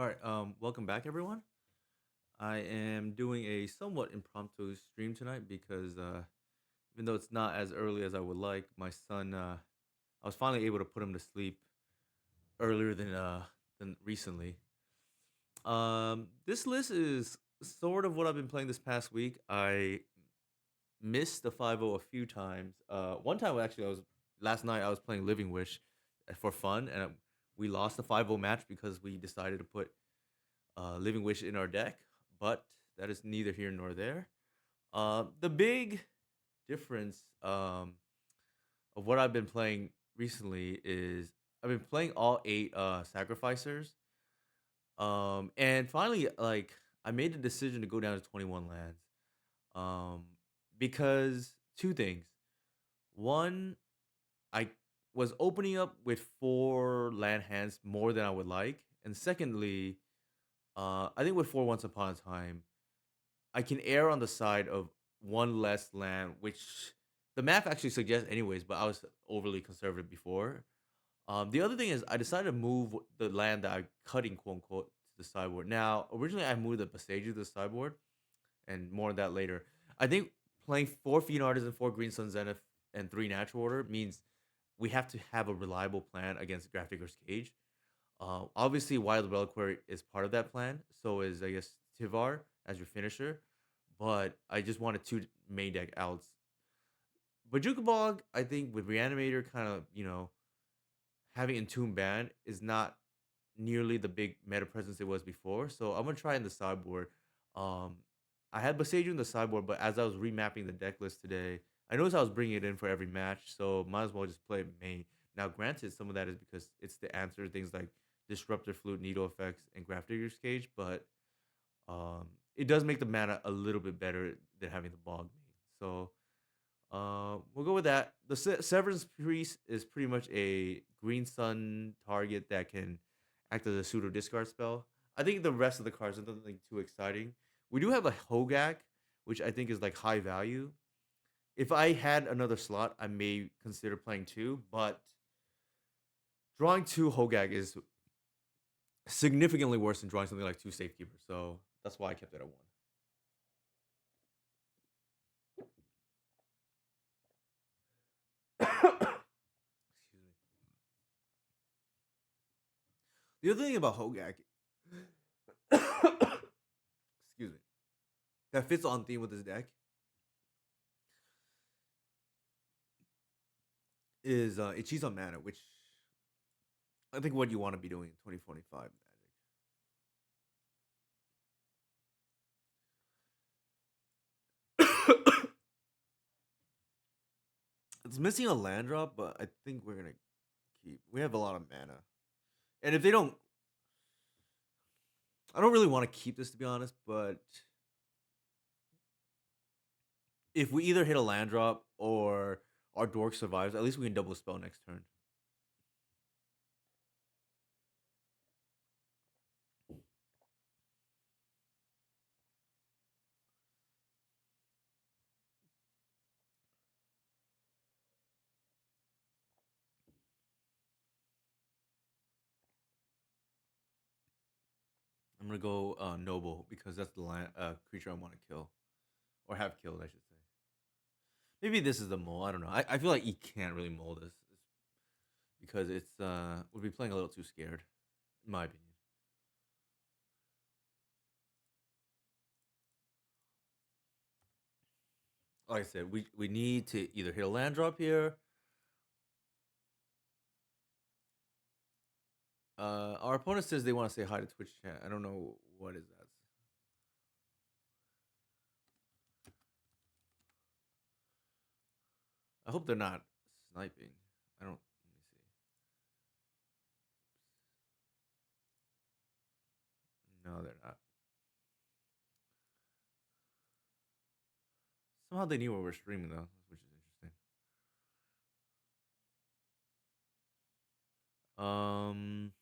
All right, welcome back, everyone. I am doing a somewhat impromptu stream tonight because even though it's not as early as I would like, my son, I was finally able to put him to sleep earlier than recently. This list is sort of what I've been playing this past week. I missed the 5-0 a few times. One time actually, I was last night. I was playing Living Wish for fun, and we lost the 5-0 match because we decided to put Living Wish in our deck, but that is neither here nor there. The big difference of what I've been playing recently is I've been playing all eight sacrificers. And finally, like I made the decision to go down to 21 lands. Um, because two things. One, I was opening up with four land hands more than I would like, and secondly, I think with four once upon a time, I can err on the side of one less land, which the math actually suggests anyways, but I was overly conservative before. The other thing is I decided to move the land that I'm cutting, quote unquote, to the sideboard. Now, originally I moved the Besage to the sideboard, and more on that later. I think playing four Fiend Artists and four Green Sun Zenith and three Natural Order means we have to have a reliable plan against Grafdigger's Cage. Obviously, Wild Reliquary is part of that plan. So is I guess Tivar as your finisher. But I just wanted two main deck outs. But Jukabog, I think with Reanimator kind of, having Entomb ban is not nearly the big meta presence it was before. So I'm gonna try in the sideboard. Um, I had Boseiju in the sideboard, but as I was remapping the deck list today, I noticed I was bringing it in for every match, so might as well just play it main. Now, granted, some of that is because it's the answer to things like Disruptor Flute, Needle Effects, and Grafdigger's Cage, but it does make the mana a little bit better than having the Bog main. So we'll go with that. The Severance Priest is pretty much a Green Sun target that can act as a pseudo discard spell. I think the rest of the cards are nothing too exciting. We do have a Hogak, which I think is like high value. If I had another slot, I may consider playing two, but drawing two Hogak is significantly worse than drawing something like two Safekeepers. So that's why I kept it at one. Excuse me. The other thing about Hogak, excuse me, that fits on theme with this deck is it cheats on mana, which I think what you want to be doing in 2025 Magic. It's missing a land drop, but I think we're gonna keep. We have a lot of mana, and if they don't, I don't really want to keep this to be honest. But if we either hit a land drop or our dork survives, at least we can double spell next turn. I'm gonna go noble because that's the land creature I want to kill or have killed, I should say. Maybe this is the mole. I don't know. I feel like he can't really mold this because it's would be playing a little too scared, in my opinion. Like I said, we need to either hit a land drop here. Our opponent says they want to say hi to Twitch chat. I don't know what is that. I hope they're not sniping. I don't. Let me see. No, they're not. Somehow they knew we were streaming though, which is interesting. Um,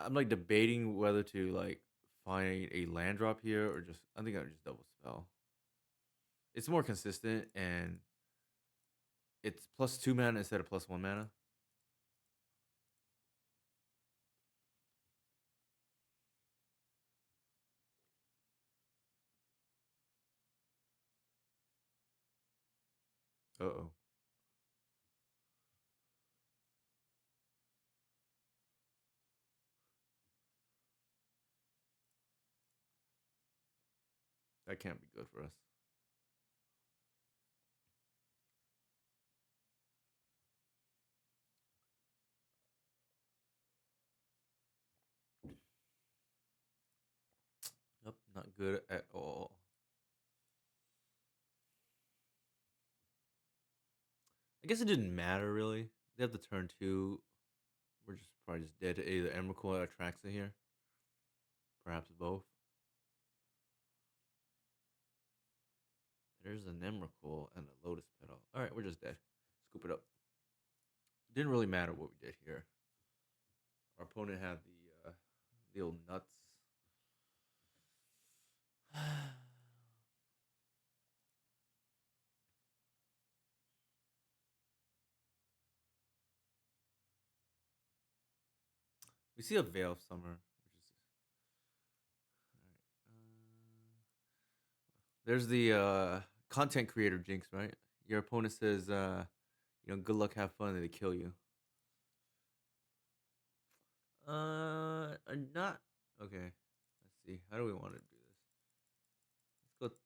I'm like debating whether to like find a land drop here or just. I think I would just double spell. It's more consistent and it's plus two mana instead of plus one mana. Uh-oh. That can't be good for us. Yep, not good at all. I guess it didn't matter really. They have the turn two. We're just probably just dead to either Emrakul or Atraxa here. Perhaps both. There's an Emrakul and a Lotus Petal. Alright, we're just dead. Scoop it up. Didn't really matter what we did here. Our opponent had the old nuts. We see a Veil of Summer, which is there's the content creator jinx, right? Your opponent says, good luck, have fun, and they kill you. Not okay. Let's see. How do we want to do this? Let's go.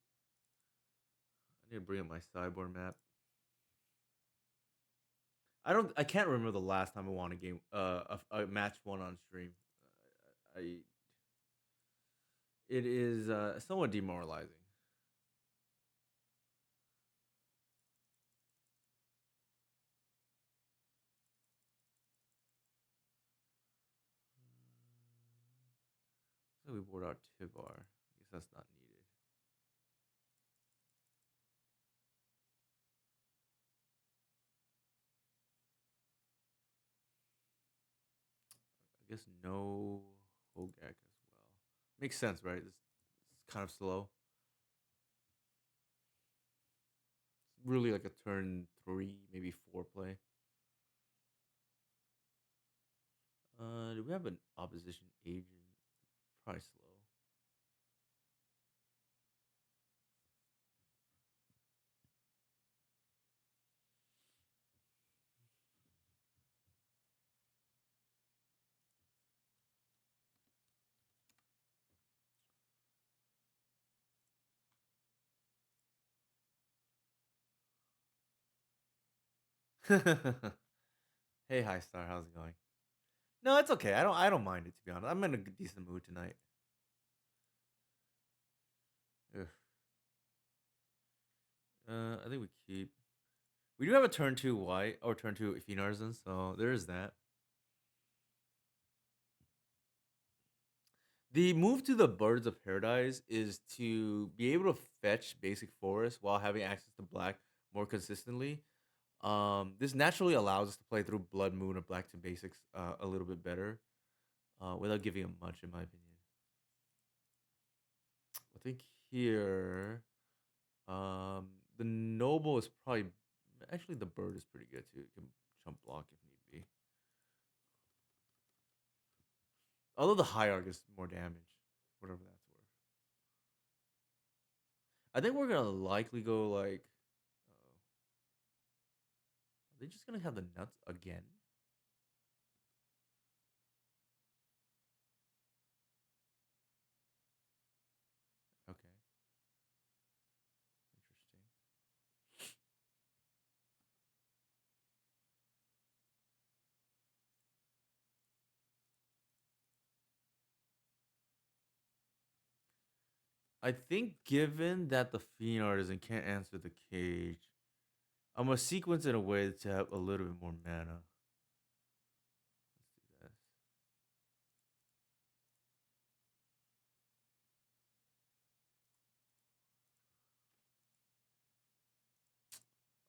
I need to bring up my sideboard map. I can't remember the last time I won a game, a match one on stream. I. It is somewhat demoralizing. So we board out Tivar. I guess that's not needed. I guess no Hogak as well. Makes sense, right? It's kind of slow. It's really like a turn three, maybe four play. Do we have an opposition agent? Probably slow. Hey, High Star, how's it going? No, it's okay. I don't mind it, to be honest. I'm in a decent mood tonight. Ugh. I think we keep. We do have a turn two white or turn two Phenarzen, so there is that. The move to the Birds of Paradise is to be able to fetch basic forest while having access to black more consistently. This naturally allows us to play through Blood Moon or Black to basics a little bit better, without giving him much, in my opinion. I think here, the Noble is probably actually the Bird is pretty good too. It can jump block if need be. Although the Hierarch is more damage, whatever that's worth. I think we're gonna likely go like. Are they just gonna have the nuts again? Okay, interesting. I think given that the Fiend Artisan can't answer the cage, I'm gonna sequence in a way to have a little bit more mana. Let's do this.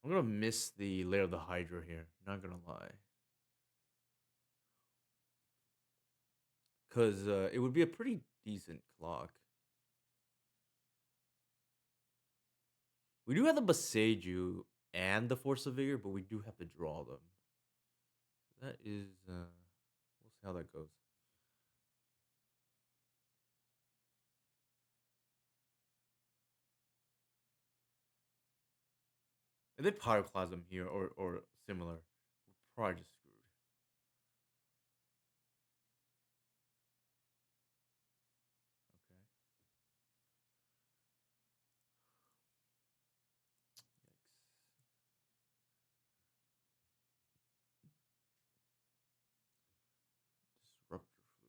I'm gonna miss the Lair of the Hydra here. Not gonna lie, because it would be a pretty decent clock. We do have the Boseiju and the Force of Vigor, but we do have to draw them. That is, we'll see how that goes. If they Pyroclasm here or similar, we're probably just screwed. Okay. Yikes. Disrupt your flute.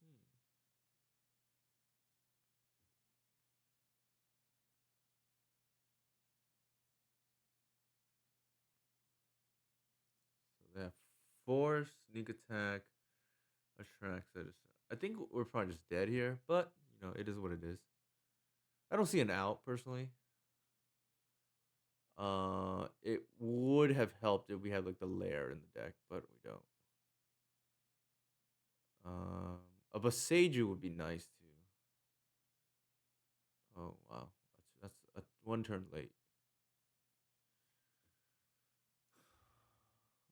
Mhm. So they have force, sneak attack, attracts. I think we're probably just dead here, but it is what it is. I don't see an out personally. It would have helped if we had like the lair in the deck, but we don't. Um, a Boseiju would be nice too. Oh wow, that's one turn late.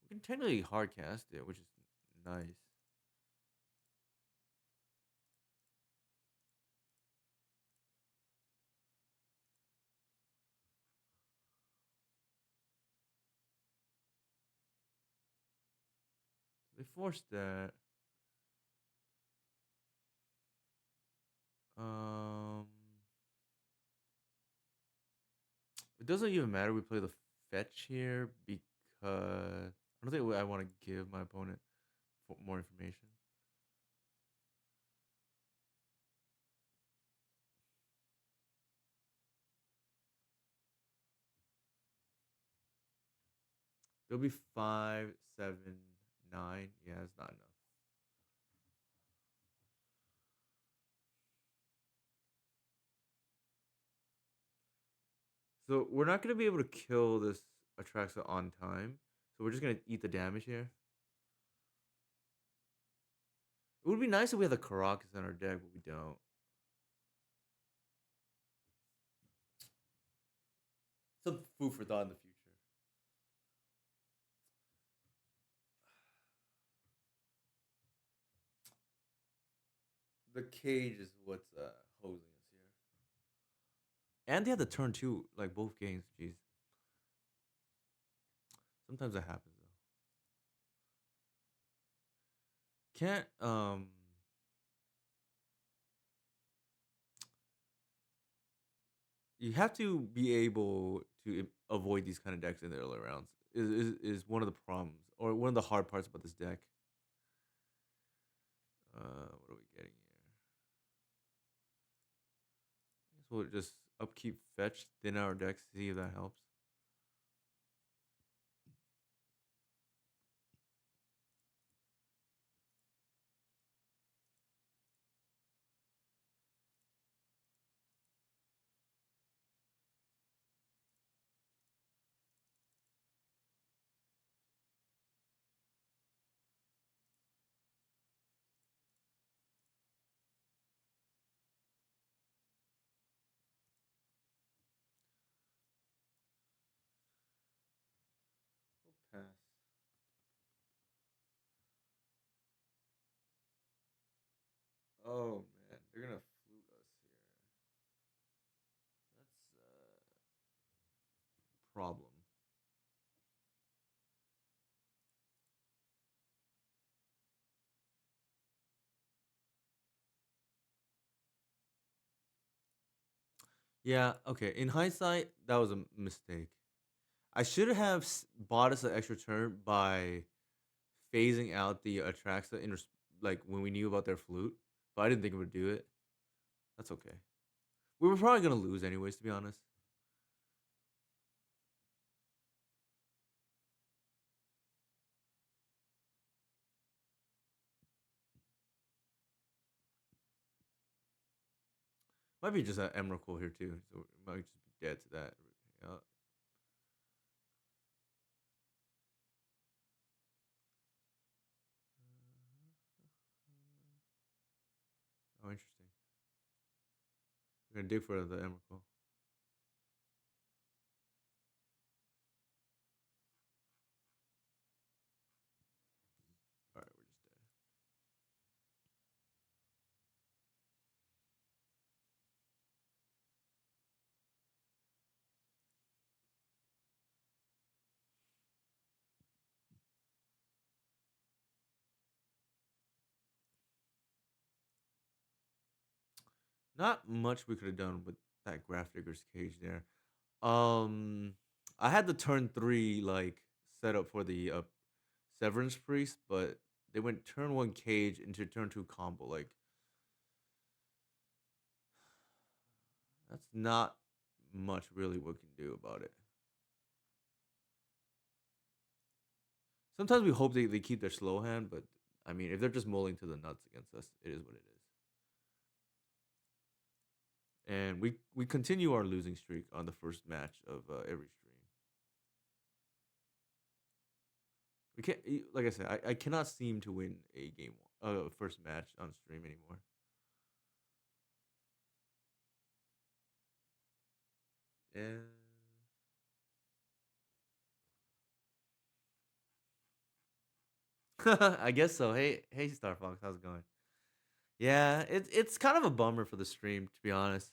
We can technically hard cast it, which is nice. They forced that. Um, it doesn't even matter. We play the fetch here because I don't think I want to give my opponent more information. It'll be 5, 7, 9. Yeah, it's not enough. So we're not gonna be able to kill this Atraxa on time. So we're just gonna eat the damage here. It would be nice if we had the Caracas in our deck, but we don't. Some food for thought in the future. The cage is what's hosing us here. And they had the turn too, like both games. Jeez. Sometimes that happens though. Can't you have to be able to avoid these kind of decks in the early rounds. Is one of the problems or one of the hard parts about this deck. What are we getting here? I guess we'll just upkeep fetch thin our decks, see if that helps. We'll pass. Oh man, they're gonna flute us here. That's a problem. Yeah. Okay. In hindsight, that was a mistake. I should have bought us an extra turn by phasing out the Atraxa like when we knew about their flute, but I didn't think it would do it. That's okay. We were probably gonna lose anyways, to be honest. Might be just an Emrakul here too, so it might just be dead to that. Yeah. Oh, interesting. We're gonna dig for the Emrakul. Not much we could have done with that Graph Digger's cage there. Um, I had the turn three like set up for the Severance Priest, but they went turn one cage into turn two combo. Like that's not much really we can do about it. Sometimes we hope they keep their slow hand, but I mean, if they're just mulling to the nuts against us, it is what it is. And we continue our losing streak on the first match of every stream. We can't, like I said, I cannot seem to win a game, first match on stream anymore. And I guess so. Hey, Star Fox, how's it going? Yeah, it's kind of a bummer for the stream, to be honest.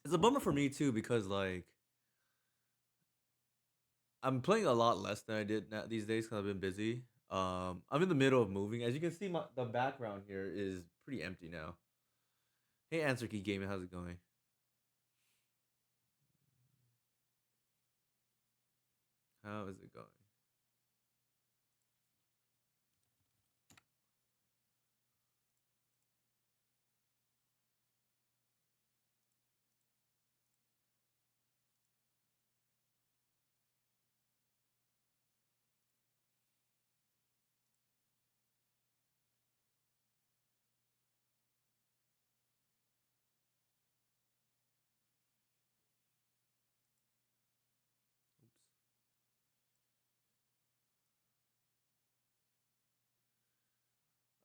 It's a bummer for me too because like I'm playing a lot less than I did these days because I've been busy. I'm in the middle of moving. As you can see, the background here is pretty empty now. Hey, Answer Key Gaming, how's it going? How is it going?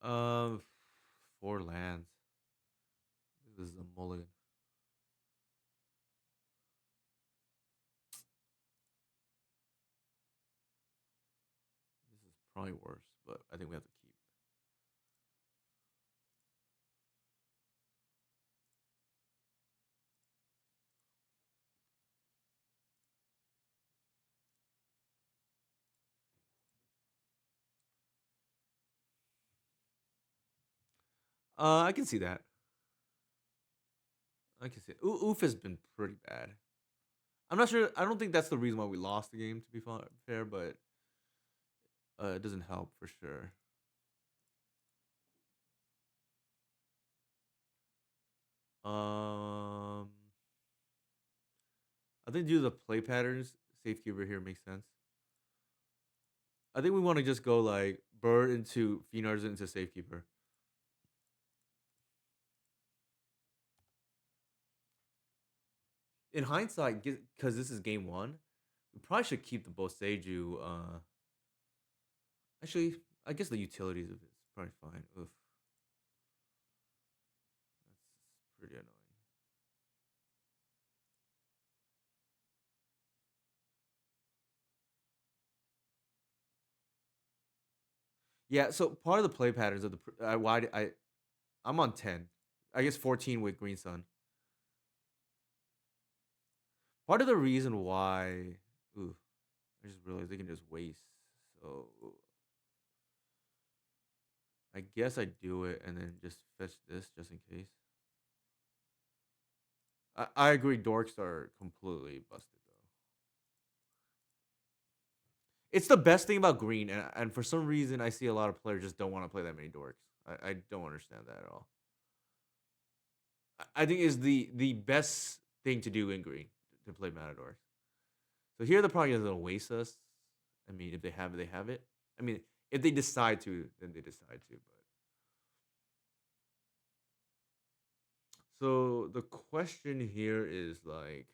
Oops. Four lands. This is a mulligan. This is probably worse, but I think we have to keep. I can see that. I can see it. Oof has been pretty bad. I'm not sure. I don't think that's the reason why we lost the game. To be fair, but it doesn't help for sure. Um, I think due to the play patterns, safekeeper here makes sense. I think we want to just go like bird into Phenards into safekeeper. In hindsight, because this is game one, we probably should keep the Boseiju. Actually, I guess the utilities of it is probably fine. Oof, that's pretty annoying. Yeah, so part of the play patterns of the why I'm on 10. I guess 14 with Green Sun. Part of the reason why, ooh, I just realized they can just waste. So I guess I do it and then just fetch this just in case. I agree. Dorks are completely busted though. It's the best thing about green, and for some reason, I see a lot of players just don't want to play that many dorks. I don't understand that at all. I think is the best thing to do in green to play Matador. So here the problem is they'll waste us. I mean, if they have it, they have it. I mean, if they decide to, then they decide to. But so the question here is like,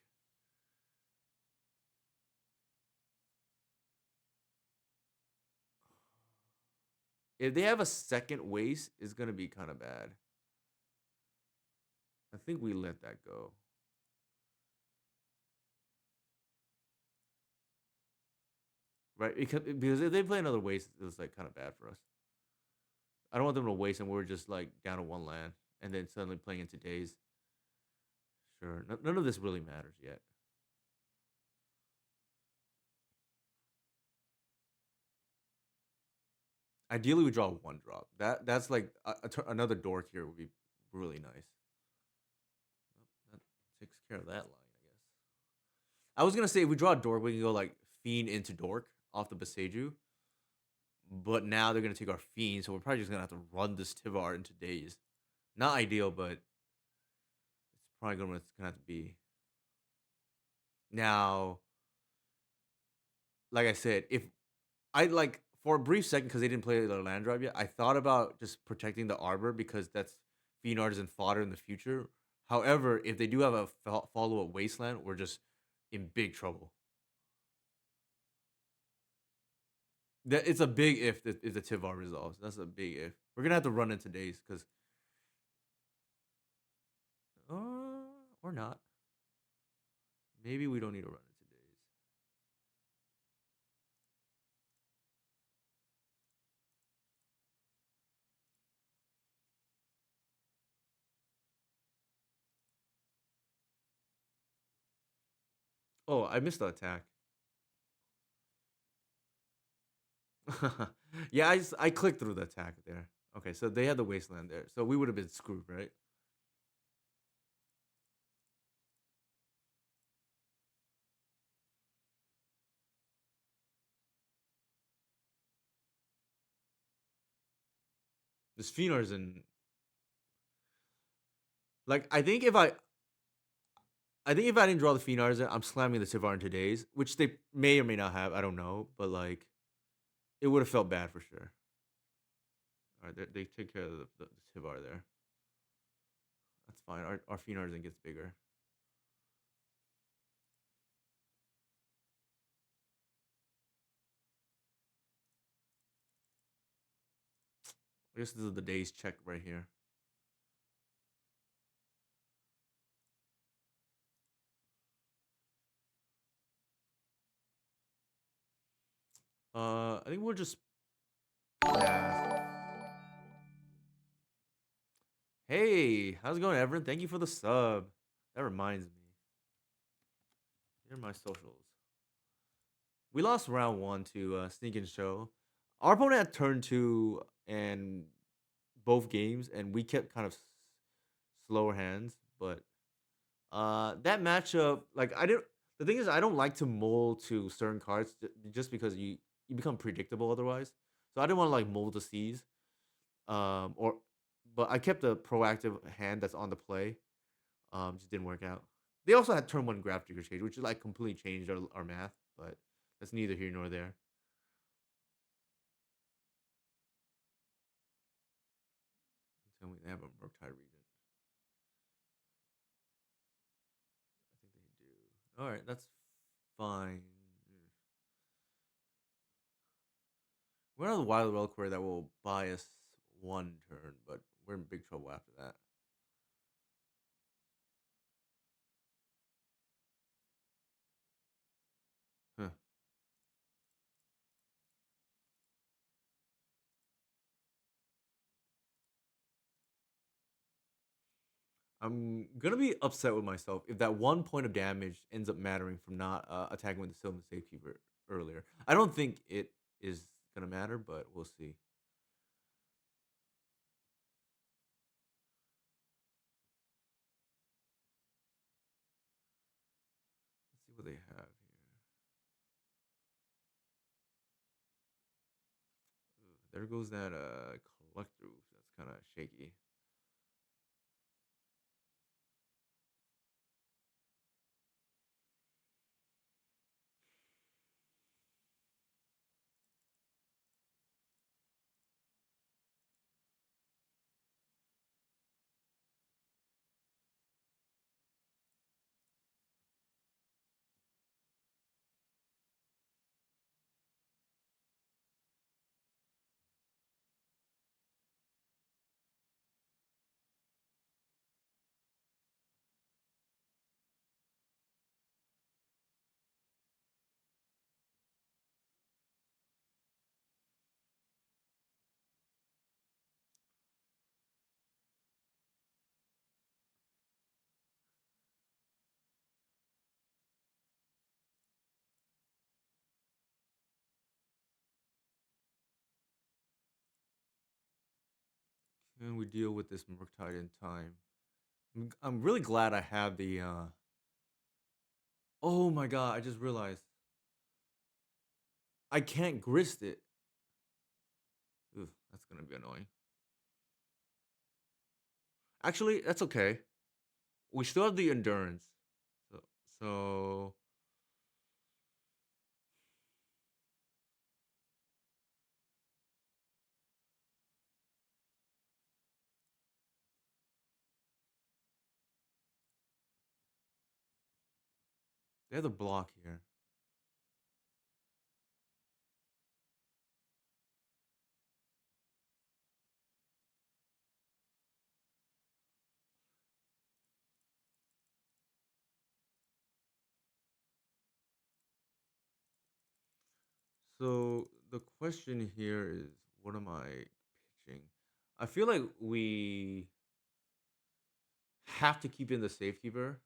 if they have a second waste, it's gonna be kind of bad. I think we let that go. Right? Because if they play another waste, it's like kind of bad for us. I don't want them to waste and we're just like down to one land and then suddenly playing into days. Sure. None of this really matters yet. Ideally, we draw one drop. That's like another dork here would be really nice. That takes care of that line, I guess. I was gonna say if we draw a dork, we can go like fiend into dork off the Beseju, but now they're gonna take our fiend, so we're probably just gonna have to run this Tivar into days. Not ideal, but it's probably gonna it's gonna have to be. Now, like I said, if I like for a brief second because they didn't play the land drop yet, I thought about just protecting the arbor because that's fiend artisan fodder in the future. However, if they do have a follow up wasteland, we're just in big trouble. That it's a big if the Tivar resolves. That's a big if. We're gonna have to run into days because or not. Maybe we don't need to run into days. Oh, I missed the attack. Yeah, I clicked through the attack there. Okay, so they had the wasteland there, so we would have been screwed, right? The Sphinars and like I think if I didn't draw the Phenars, I'm slamming the Tivar in today's, which they may or may not have. I don't know, but like it would have felt bad for sure. All right, they take care of the Tivar there. That's fine. Our Phenars gets bigger. I guess this is the day's check right here. I think we'll just pass. Hey, how's it going, Everett? Thank you for the sub. That reminds me. Here are my socials. We lost round one to Sneak and Show. Our opponent had turn two and both games, and we kept kind of slower hands. But that matchup, like I didn't. The thing is, I don't like to mold to certain cards just because you become predictable otherwise. So I didn't want to like mold the C's. Or but I kept a proactive hand that's on the play. Just didn't work out. They also had turn one grab trigger change, which like completely changed our math, but that's neither here nor there. Tell me they have a Murktide Regent. I think they do. All right, that's fine. We're on the Wild Reliquary that will buy us one turn, but we're in big trouble after that. Huh. I'm gonna be upset with myself if that one point of damage ends up mattering from not attacking with the Sylvan Safekeeper earlier. I don't think it is gonna matter, but we'll see. Let's see what they have here. Ooh, there goes that collector. Oof, that's kind of shaky. And we deal with this Murktide in time. I'm really glad I have the. Oh my god! I just realized I can't grist it. Oof, that's gonna be annoying. Actually, that's okay. We still have the endurance. So, so they have the block here. So the question here is, what am I pitching? I feel like we have to keep in the safekeeper,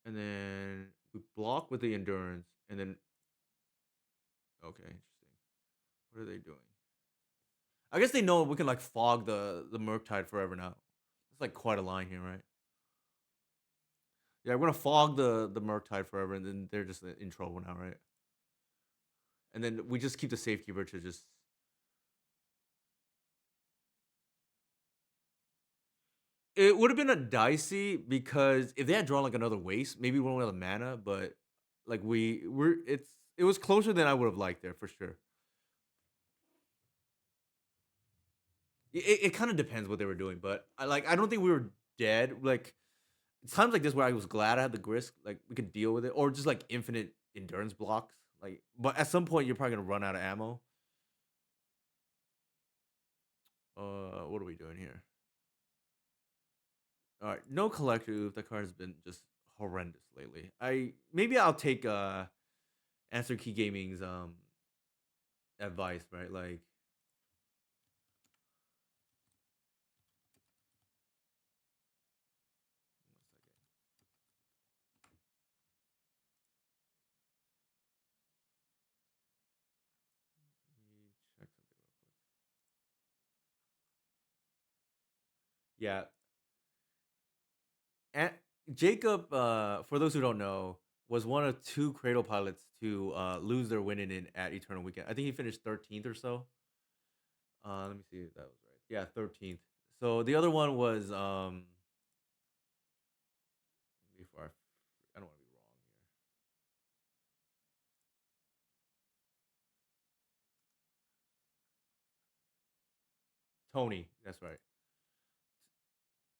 and then we block with the endurance, and then okay, interesting. What are they doing? I guess they know we can like fog the Murktide forever now. It's like quite a line here, right? Yeah, we're gonna fog the Murktide forever, and then they're just in trouble now, right? And then we just keep the safekeeper to just. It would have been a dicey because if they had drawn like another waste, maybe we don't have the mana, but like it was closer than I would have liked there for sure. It kind of depends what they were doing, but I don't think we were dead. Like it's times like this where I was glad I had the grist, like we could deal with it, or just like infinite endurance blocks. Like, but at some point you're probably gonna run out of ammo. What are we doing here? All right, no collective. That card has been just horrendous lately. I'll take Answer Key Gaming's advice, right? Like, let me check something real quick. Yeah, and Jacob, for those who don't know, was one of two Cradle pilots to lose their winning in at Eternal Weekend. I think he finished 13th or so. Let me see if that was right. Yeah, 13th. So the other one was before I don't want to be wrong here. Tony, that's right.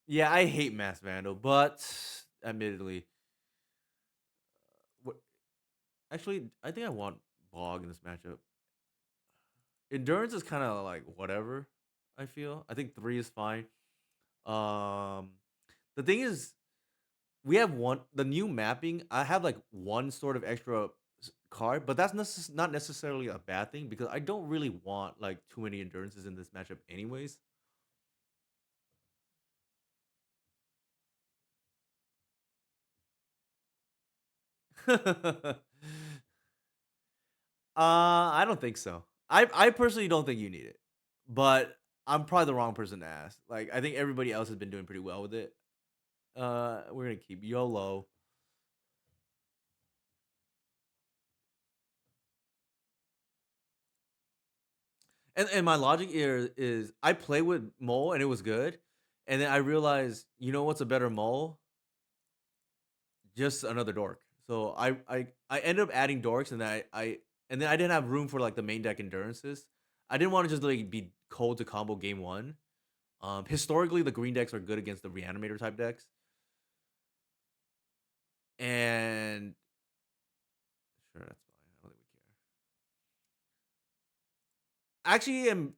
Yeah, I hate Mass Vandal, but admittedly, what actually I think I want Bog in this matchup. Endurance is kind of like whatever. I feel. I think 3 is fine. Um, the thing is, we have one the new mapping. I have like one sort of extra card, but that's not necessarily a bad thing because I don't really want like too many endurances in this matchup, anyways. I don't think so. I personally don't think you need it, but I'm probably the wrong person to ask. Like I think everybody else has been doing pretty well with it. We're gonna keep YOLO. And my logic here is I play with Mole and it was good, and then I realized you know what's a better Mole? Just another dork. So I ended up adding dorks, and and then I didn't have room for like the main deck endurances. I didn't want to just like be cold to combo game one. Historically, the green decks are good against the reanimator type decks, and sure that's fine. I don't think we care. Actually,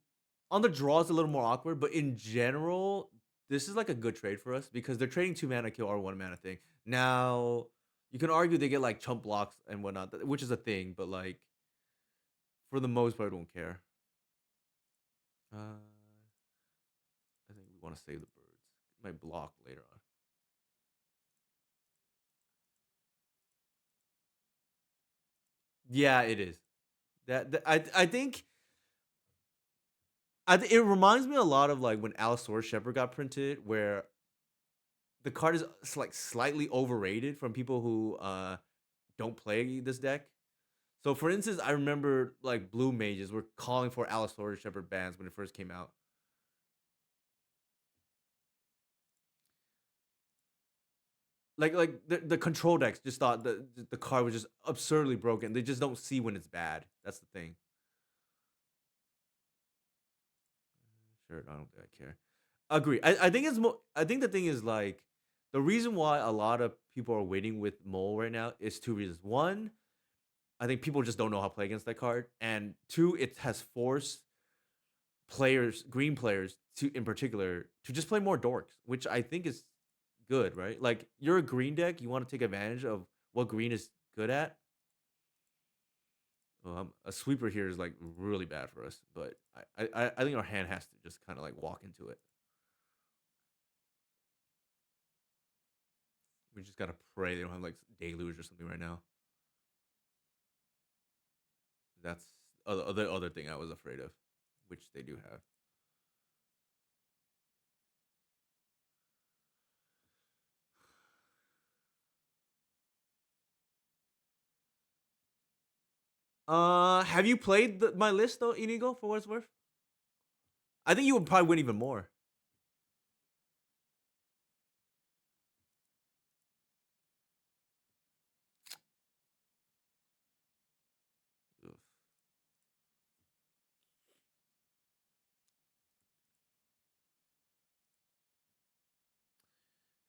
on the draw it's a little more awkward, but in general, this is like a good trade for us because they're trading 2 mana kill or 1 mana thing. Now you can argue they get like chump blocks and whatnot, which is a thing, but like for the most part, I don't care. I think we want to save the birds. It might block later on. Yeah, it is. I think it reminds me a lot of like when Allosaurus Shepherd got printed, where the card is like slightly overrated from people who don't play this deck. So for instance, I remember like blue mages were calling for Allosaurus Shepherd bans when it first came out. Like the control decks just thought the card was just absurdly broken. They just don't see when it's bad. That's the thing. Sure, I don't think I care. Agree. I think it's more. I think the thing is like the reason why a lot of people are waiting with Mole right now is two reasons. One, I think people just don't know how to play against that card, and two, it has forced players, green players, to in particular, to just play more dorks, which I think is good, right? Like you're a green deck, you want to take advantage of what green is good at. A sweeper here is like really bad for us, but I think our hand has to just kind of like walk into it. We just gotta pray they don't have like deluge or something right now. That's other thing I was afraid of, which they do have. Have you played my list though, Inigo, for what it's worth? I think you would probably win even more. Oof.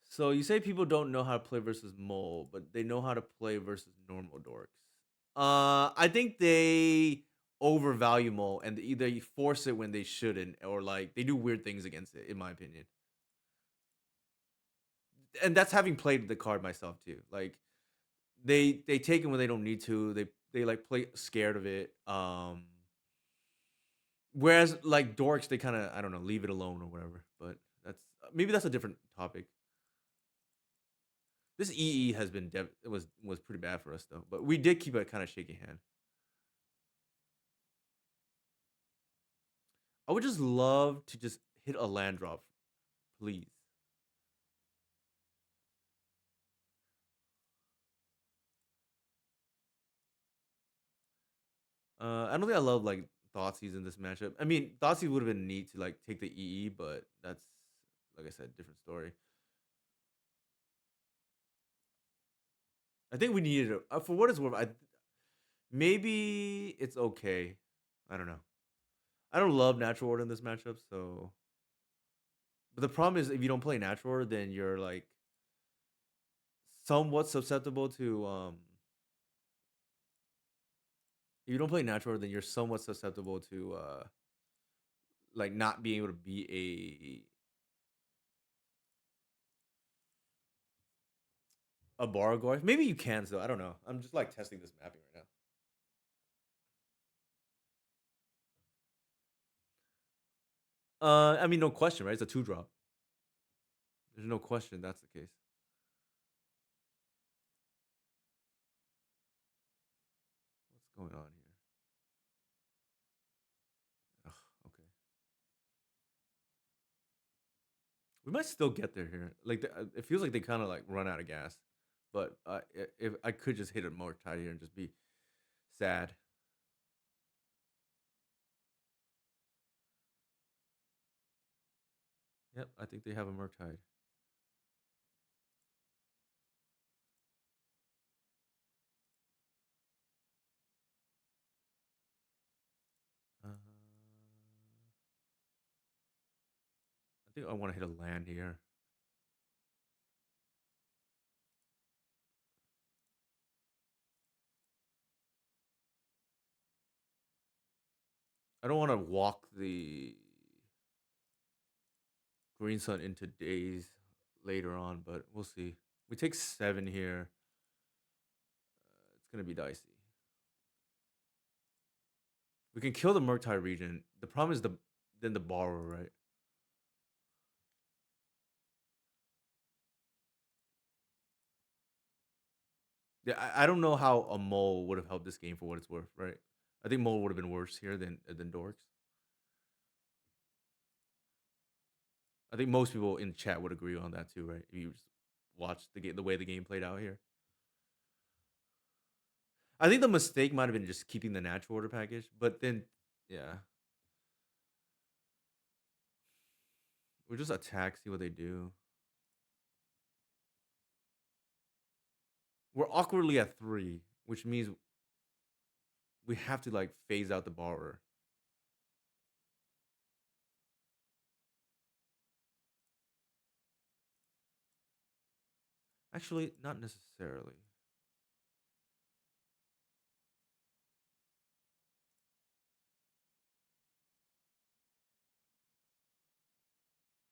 So you say people don't know how to play versus mole, but they know how to play versus normal dorks. I think they overvalue mole and either you force it when they shouldn't, or like they do weird things against it, in my opinion. And that's having played the card myself too. Like they take it when they don't need to. They like play scared of it. Whereas like dorks, they kind of I don't know, leave it alone or whatever. But that's maybe that's a different topic. This EE has been it was pretty bad for us though, but we did keep a kind of shaky hand. I would just love to just hit a land drop, please. I don't think I love like Thoughtseize in this matchup. I mean, Thoughtseize would have been neat to like take the EE, but that's like I said, different story. I think we needed it for what it's worth. I maybe it's okay. I don't know. I don't love natural order in this matchup, so but the problem is if you don't play natural order, then you're like somewhat susceptible to if you don't play natural order, then you're somewhat susceptible to like not being able to be a Bargoy. Maybe you can still. I don't know. I'm just like testing this mapping right now. I mean, no question, right? It's a two drop. There's no question that's the case. What's going on here? Ugh, okay, we might still get there here. Like it feels like they kind of like run out of gas, but if I could just hit a more tight here and just be sad. Yep, I think they have a Murktide. I think I want to hit a land here. I don't want to walk the Green Sun into days later on, but we'll see. We take 7 here. It's gonna be dicey. We can kill the Murktide region. The problem is the borrower, right? Yeah, I don't know how a mole would have helped this game for what it's worth, right? I think Mole would have been worse here than Dorks. I think most people in chat would agree on that too, right? If you just watch the way the game played out here. I think the mistake might have been just keeping the natural order package, but then yeah, we just attack, see what they do. We're awkwardly at 3, which means we have to like phase out the borrower. Actually, not necessarily.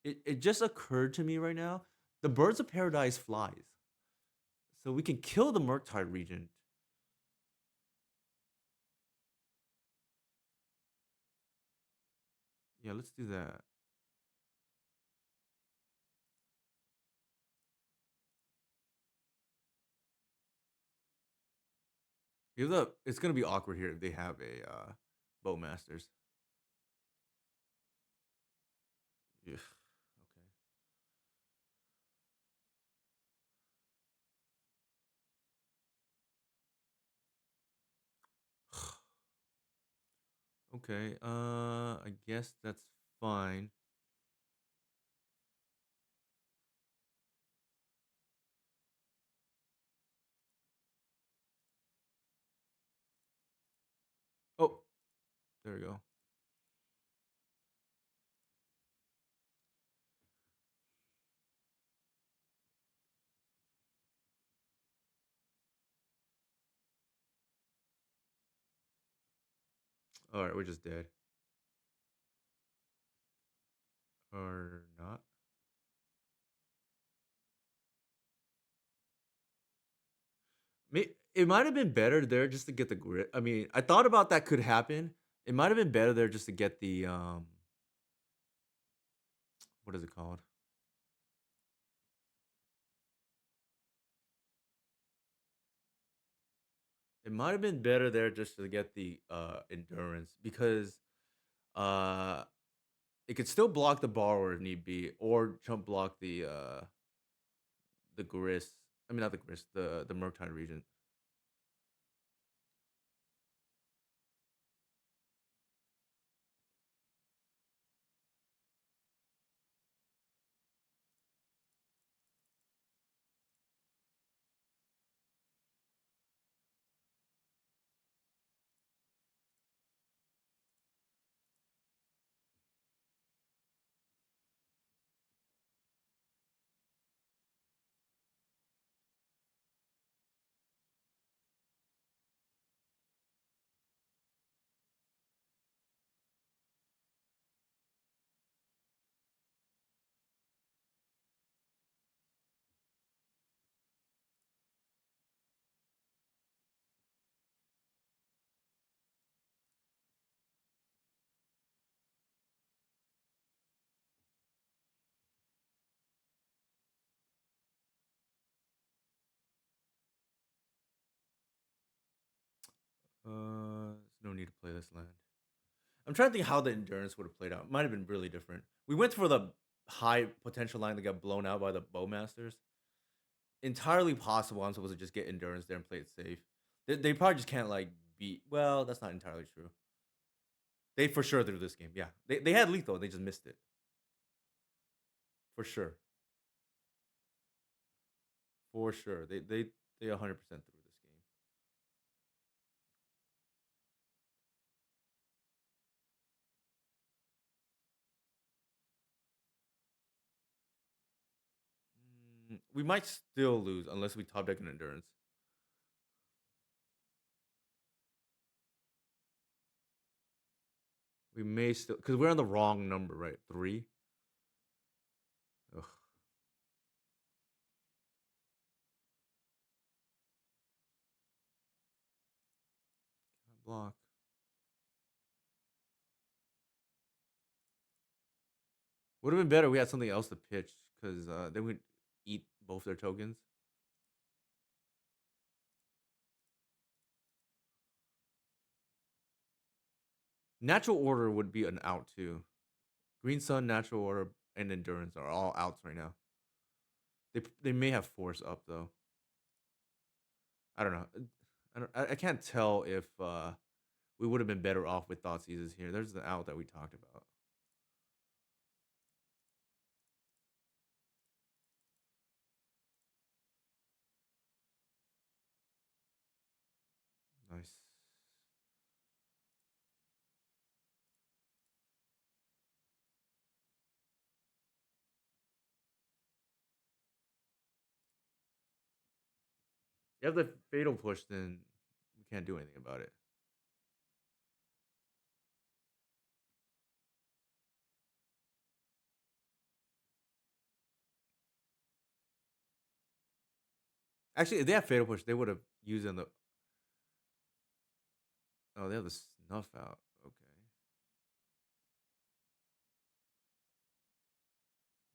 It just occurred to me right now. The Birds of Paradise flies, so we can kill the Murktide Regent. Yeah, let's do that. It's gonna be awkward here if they have a Bowmasters. Yeah. Okay. I guess that's fine. Oh, there we go. All right, we're just dead or not. It might have been better there just to get the grit. I mean, I thought about that could happen. It might have been better there just to get the what is it called? It might have been better there just to get the endurance because uh it could still block the borrower if need be, or jump block the grist. I mean not the grist, the Murktide Regent. There's no need to play this land. I'm trying to think how the endurance would have played out. It might have been really different. We went for the high potential line that got blown out by the Bowmasters. Entirely possible. I'm supposed to just get endurance there and play it safe. They probably just can't like beat. Well, that's not entirely true. They for sure threw this game. Yeah, they had lethal. They just missed it for sure. For sure. They 100% threw this game. We might still lose unless we top deck an endurance. We may still because we're on the wrong number, right? 3. Ugh, block. Would have been better. We had something else to pitch because then we'd eat both their tokens. Natural order would be an out too. Green Sun, natural order, and endurance are all outs right now. They may have force up though. I don't know. I can't tell if we would have been better off with Thought Seizes here. There's the out that we talked about. Nice. You have the fatal push, then we can't do anything about it. Actually, if they have fatal push, they would have used in the. Oh, they have the snuff out. Okay,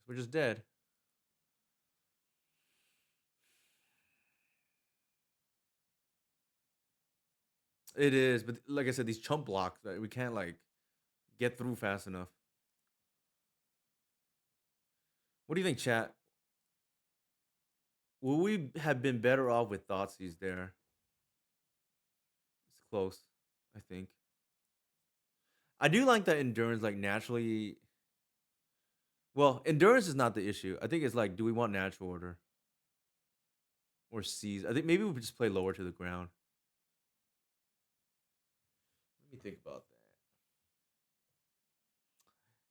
we're just dead. It is, but like I said, these chump blocks that we can't like get through fast enough. What do you think, chat? Will we have been better off with Thoughtseize there? It's close, I think. I do like that endurance, like naturally. Well, endurance is not the issue. I think it's like, do we want natural order or seize? I think maybe we just play lower to the ground. Let me think about that.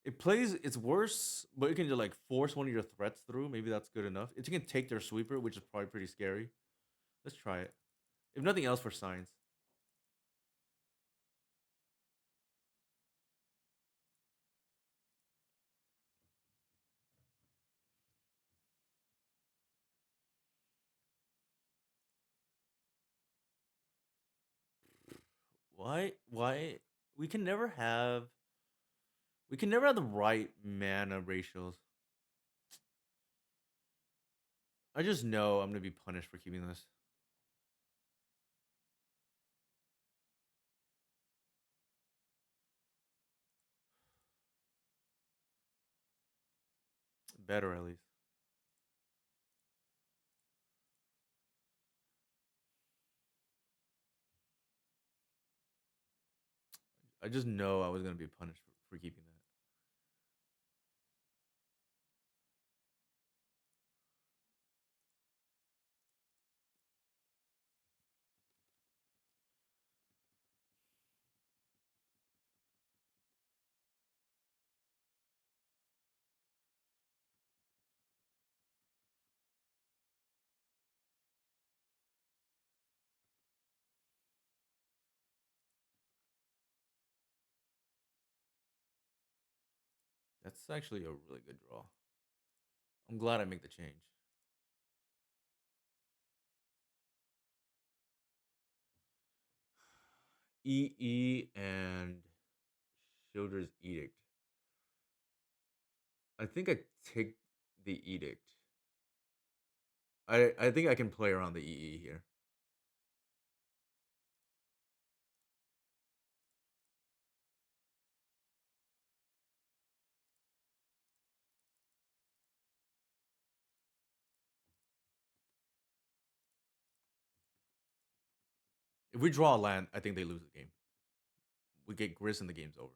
It plays. It's worse, but you can just like force one of your threats through. Maybe that's good enough. If you can take their sweeper, which is probably pretty scary. Let's try it. If nothing else, for science. Why? Why? We can never have. We can never have the right mana ratios. I just know I'm gonna be punished for keeping this. Better at least. I just know I was gonna be punished for keeping that. That's actually a really good draw. I'm glad I make the change. EE and Shieldred's Edict. I think I take the Edict. I think I can play around the EE here. If we draw a land, I think they lose the game. We get Gris and the game's over.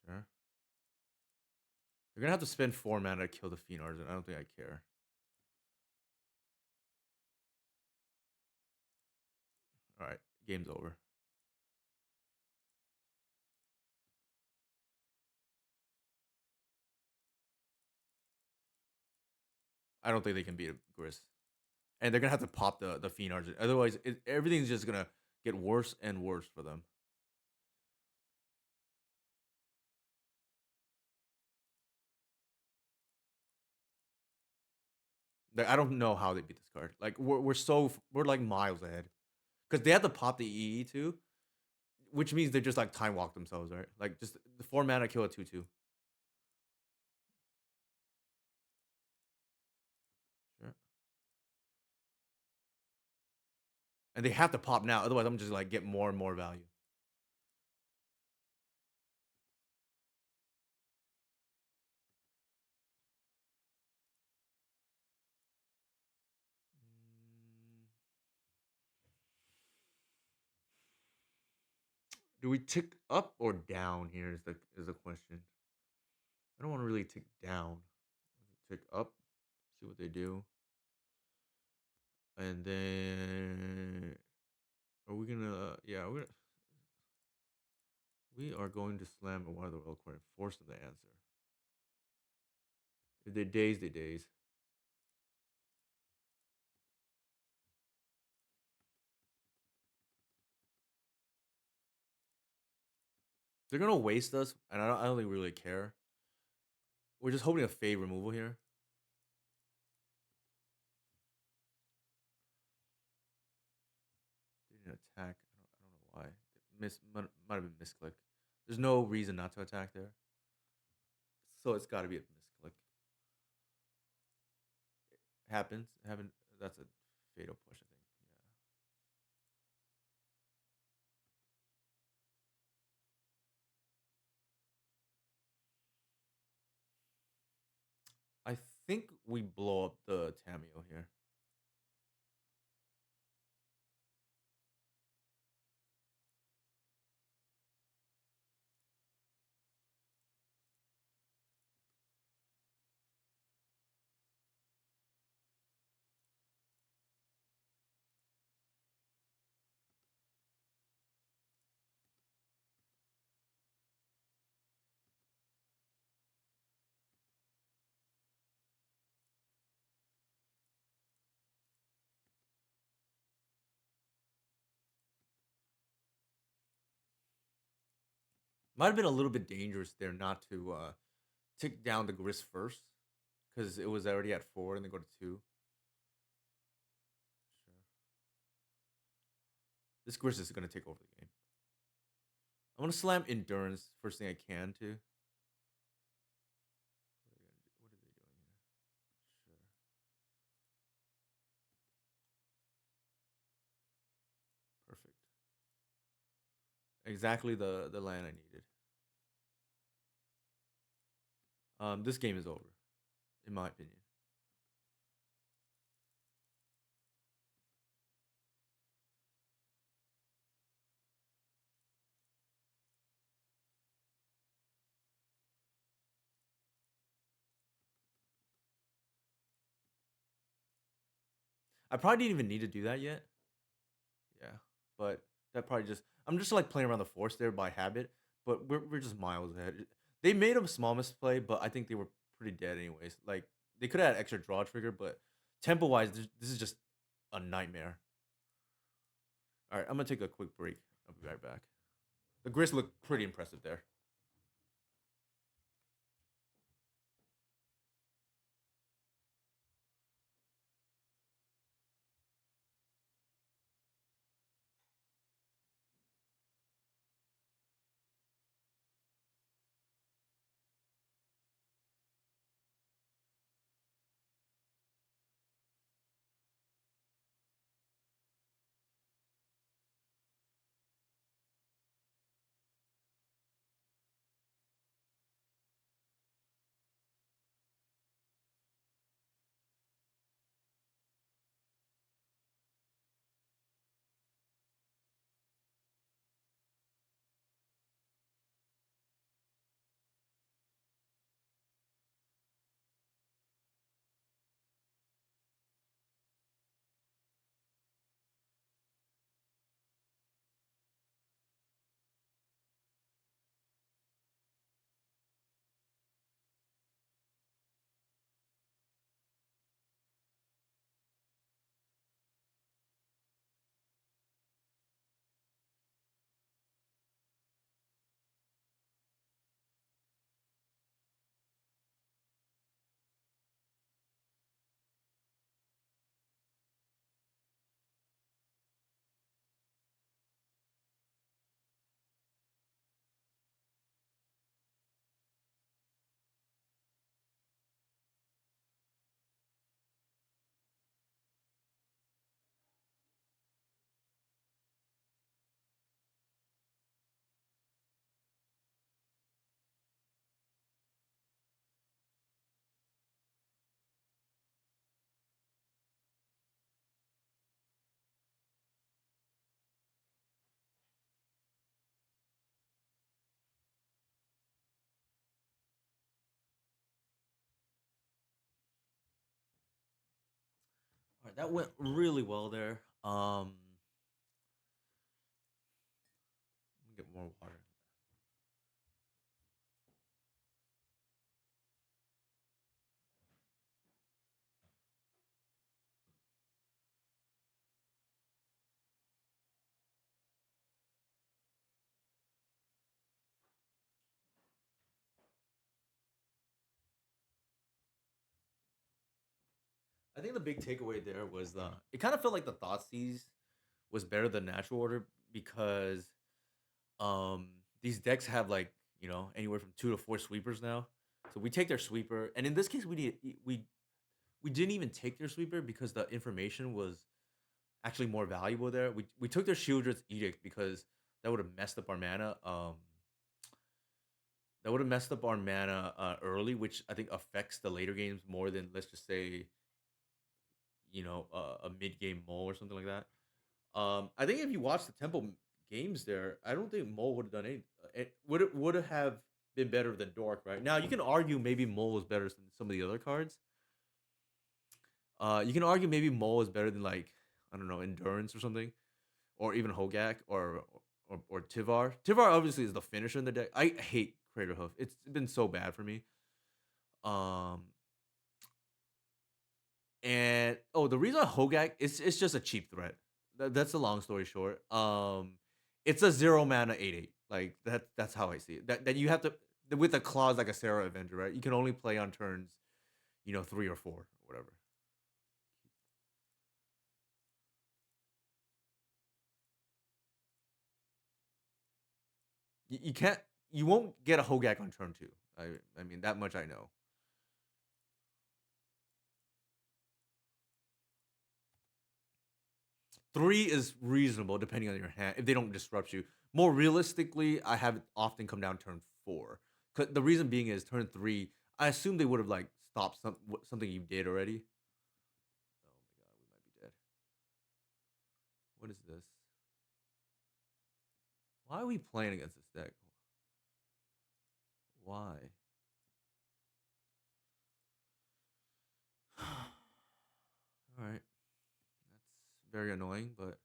Sure. They're gonna have to spend 4 mana to kill the Fiend Argent. I don't think I care. Alright, game's over. I don't think they can beat Gris. And they're gonna have to pop the Fiend Argent. Otherwise, everything's just gonna get worse and worse for them. Like, I don't know how they beat this card. Like we're like miles ahead because they have to pop the EE too, which means they just like time walk themselves, right? Like just the 4 mana kill a 2/2. Sure. and they have to pop now. Otherwise, I'm just like get more and more value. Mm, Do we tick up or down here? Is the question. I don't want to really tick down. Tick up, see what they do, and then are we gonna? Yeah, we are going to slam one of the roll coin and force them to answer. If they daze, they daze. They're gonna waste us, and I don't think we really care. We're just hoping a fade removal here. They didn't attack. I don't know why. Might have been misclick. There's no reason not to attack there, so it's got to be a misclick. Happens. Happen. That's a fatal push, I think. Yeah. I think we blow up the Tamio here. Might have been a little bit dangerous there not to tick down the grist first, because it was already at 4 and then go to 2. Sure. This grist is gonna take over the game. I want to slam endurance first thing I can too. What are they doing here? Sure. Perfect. Exactly the land I needed. This game is over, in my opinion. I probably didn't even need to do that yet. Yeah, but that probably just I'm just like playing around the force there by habit. But we're just miles ahead. They made a small misplay, but I think they were pretty dead anyways. Like they could have had extra draw trigger, but tempo wise, this is just a nightmare. All right, I'm gonna take a quick break. I'll be right back. The grist looked pretty impressive there. that went really well there. Let me get more water. I think the big takeaway there was it kind of felt like the Thoughtseize was better than natural order because um these decks have like anywhere from 2 to 4 sweepers now. So we take their sweeper, and in this case we didn't even take their sweeper because the information was actually more valuable there. We took their Shieldred's Edict because that would have messed up our mana. That would have messed up our mana early, which I think affects the later games more than, let's just say, a mid game Mole or something like that. I think if you watch the Temple games there, I don't think Mole would have done anything. It would have been better than Dork, right? Now you can argue maybe Mole is better than some of the other cards. You can argue maybe Mole is better than, like, I don't know, Endurance or something, or even Hogak or Tivar. Tivar obviously is the finisher in the deck. I hate Crater Hoof. It's been so bad for me. Um, and the reason Hogak is it's just a cheap threat. That's the long story short. It's a zero mana 8/8. Like that's how I see it. That you have to, with a clause like a Sarah Avenger, right? You can only play on turns, 3 or 4 or whatever. You can't, you won't get a Hogak on turn two. I mean that much I know. 3 is reasonable depending on your hand if they don't disrupt you. More realistically, I have it often come down turn 4. The reason being is turn 3, I assume they would have like stopped something you did already. Oh my god, we might be dead. What is this? Why are we playing against this deck? Why? All right, that's very annoying, but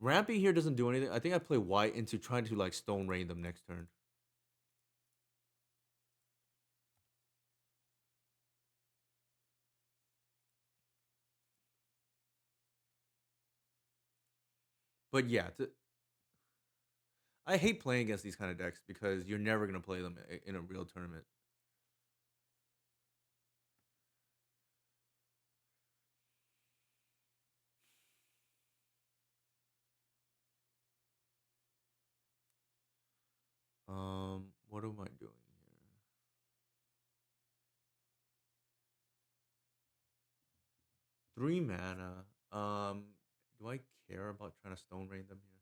ramping here doesn't do anything. I think I play white into trying to like stone rain them next turn. But yeah, I hate playing against these kind of decks because you're never gonna play them in a real tournament. What am I doing here? 3 mana. Do I care about trying to stone rain them here?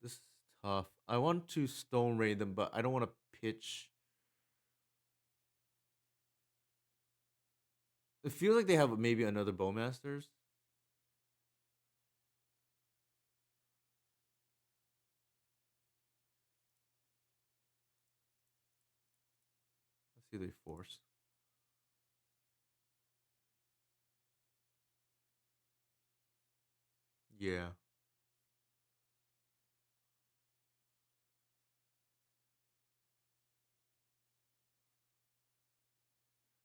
This is tough. I want to stone raid them, but I don't want to pitch. It feels like they have maybe another Bowmasters. Let's see, they force. Yeah,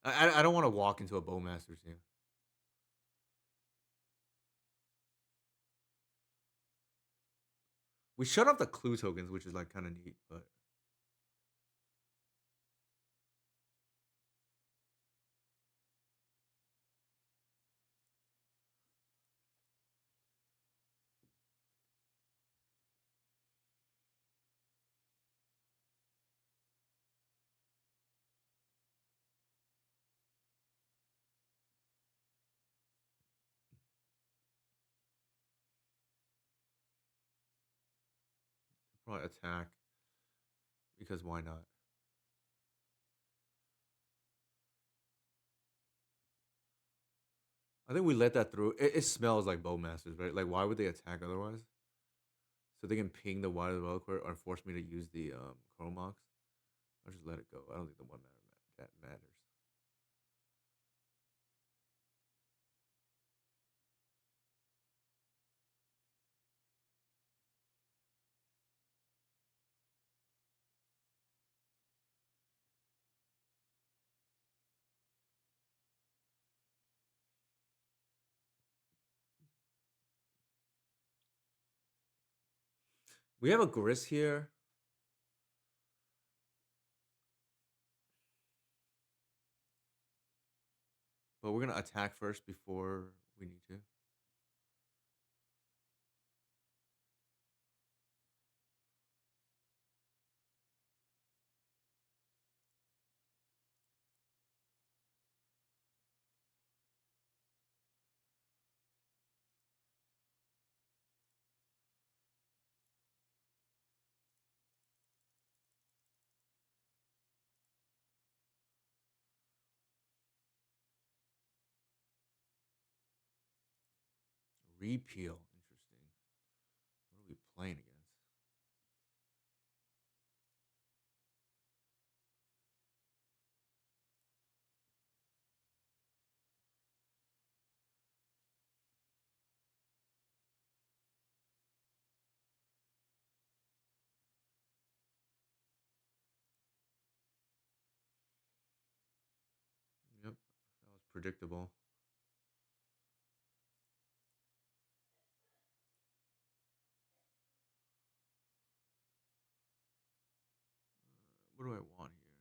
I don't want to walk into a Bowmasters here. We shut off the clue tokens, which is like kind of neat, but Probably attack because why not? I think we let that through. It smells like Bowmasters, right? Like, why would they attack otherwise? So they can ping the Wild Reliquary or force me to use the Chromox. I'll just let it go. I don't think the one that matters. We have a Gris here. But we're gonna attack first before we need to. Repeal. Interesting. What are we playing against? Yep. That was predictable. What do I want here?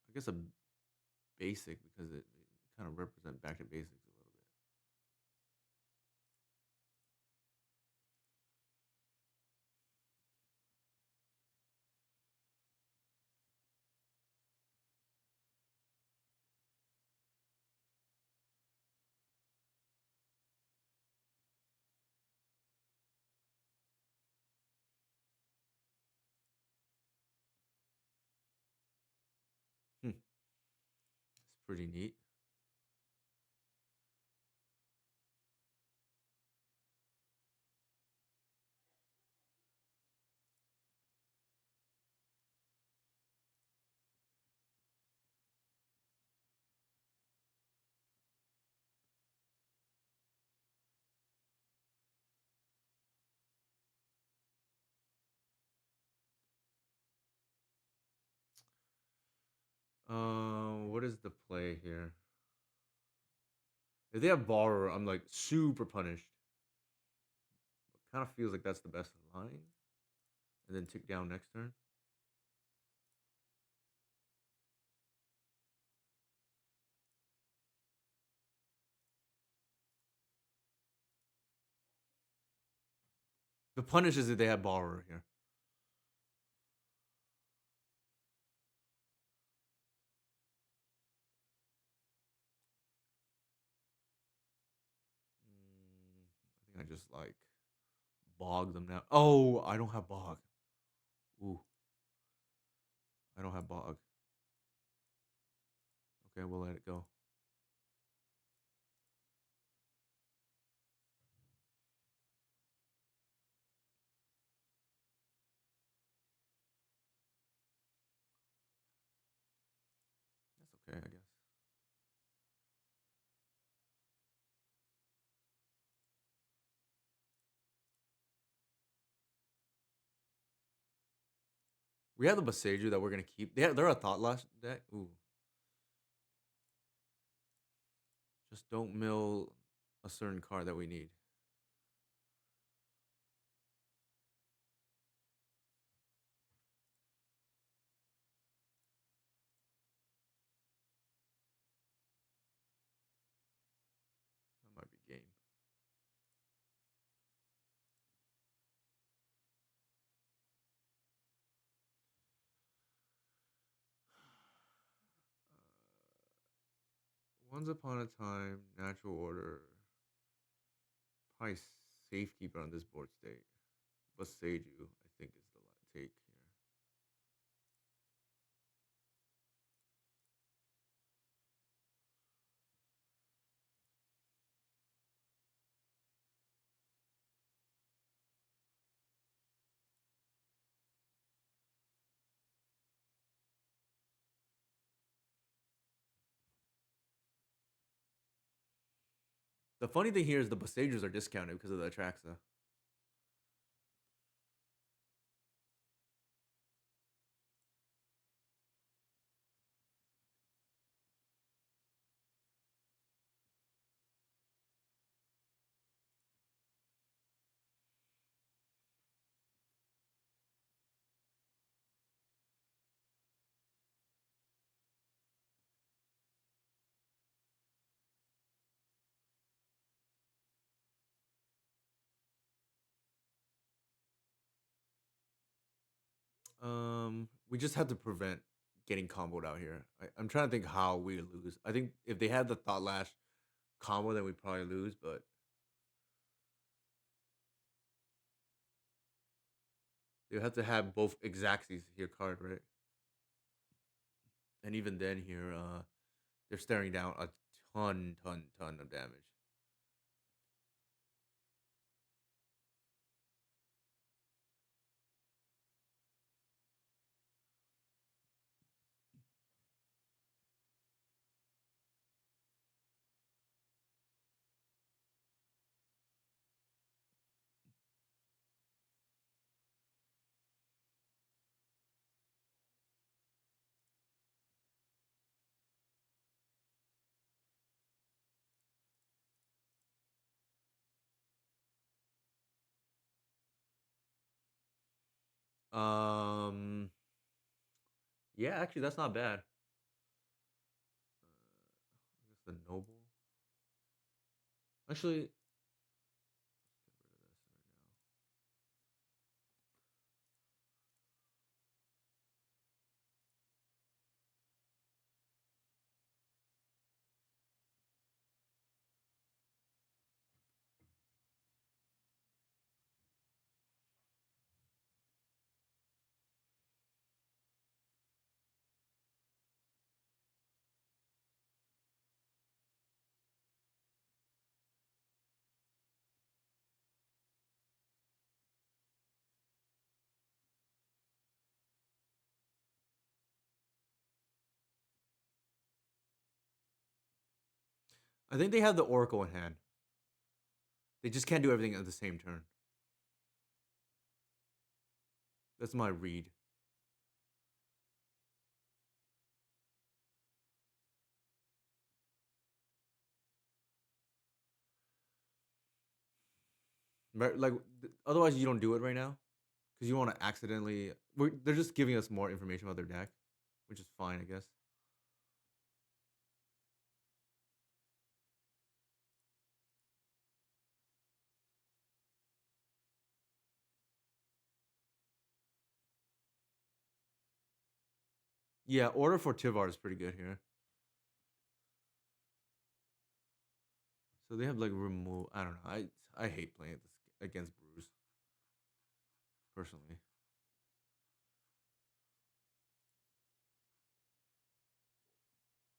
I guess a basic because it kind of represent back to basics a little bit. It's pretty neat. What is the play here? If they have borrower, I'm like super punished. Kind of feels like that's the best line, and then tick down next turn. The punish is if they have borrower here. I think I just like bog them now. Oh, I don't have bog. Ooh, I don't have bog. Okay, we'll let it go. That's okay, I guess. We have the Boseiju that we're gonna keep. They're a Thought Lash deck. Ooh, just don't mill a certain card that we need. That might be game. Once upon a time, natural order. Price. Safekeeper on this board state. Boseiju, I think, is the take here. The funny thing here is the Boseijus are discounted because of the Atraxa. We just have to prevent getting comboed out here. I'm trying to think how we lose. I think if they had the Thought Lash combo, then we'd probably lose. But you have to have both Exacxies here card, right? And even then, here, they're staring down a ton of damage. Um, yeah, actually, that's not bad. I guess the Noble. Actually, let's get rid of this right now. I think they have the Oracle in hand. They just can't do everything at the same turn. That's my read. Like, otherwise you don't do it right now because you want to accidentally. They're just giving us more information about their deck, which is fine, I guess. Yeah, order for Tivar is pretty good here. So they have like remove. I don't know. I hate playing this against Bruise personally.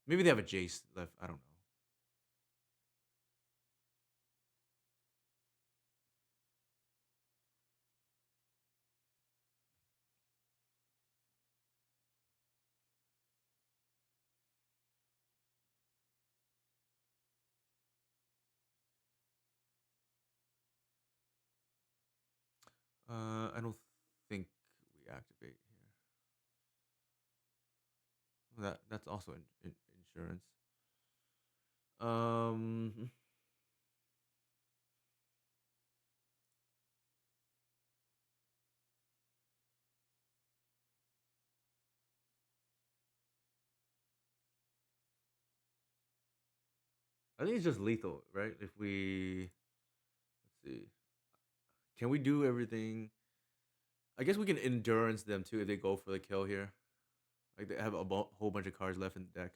Maybe they have a Jace left. I don't know. I don't think we activate here. That's also insurance. Um, I think it's just lethal, right? If we let's see, can we do everything? I guess we can endurance them too if they go for the kill here. Like they have a whole bunch of cards left in the deck.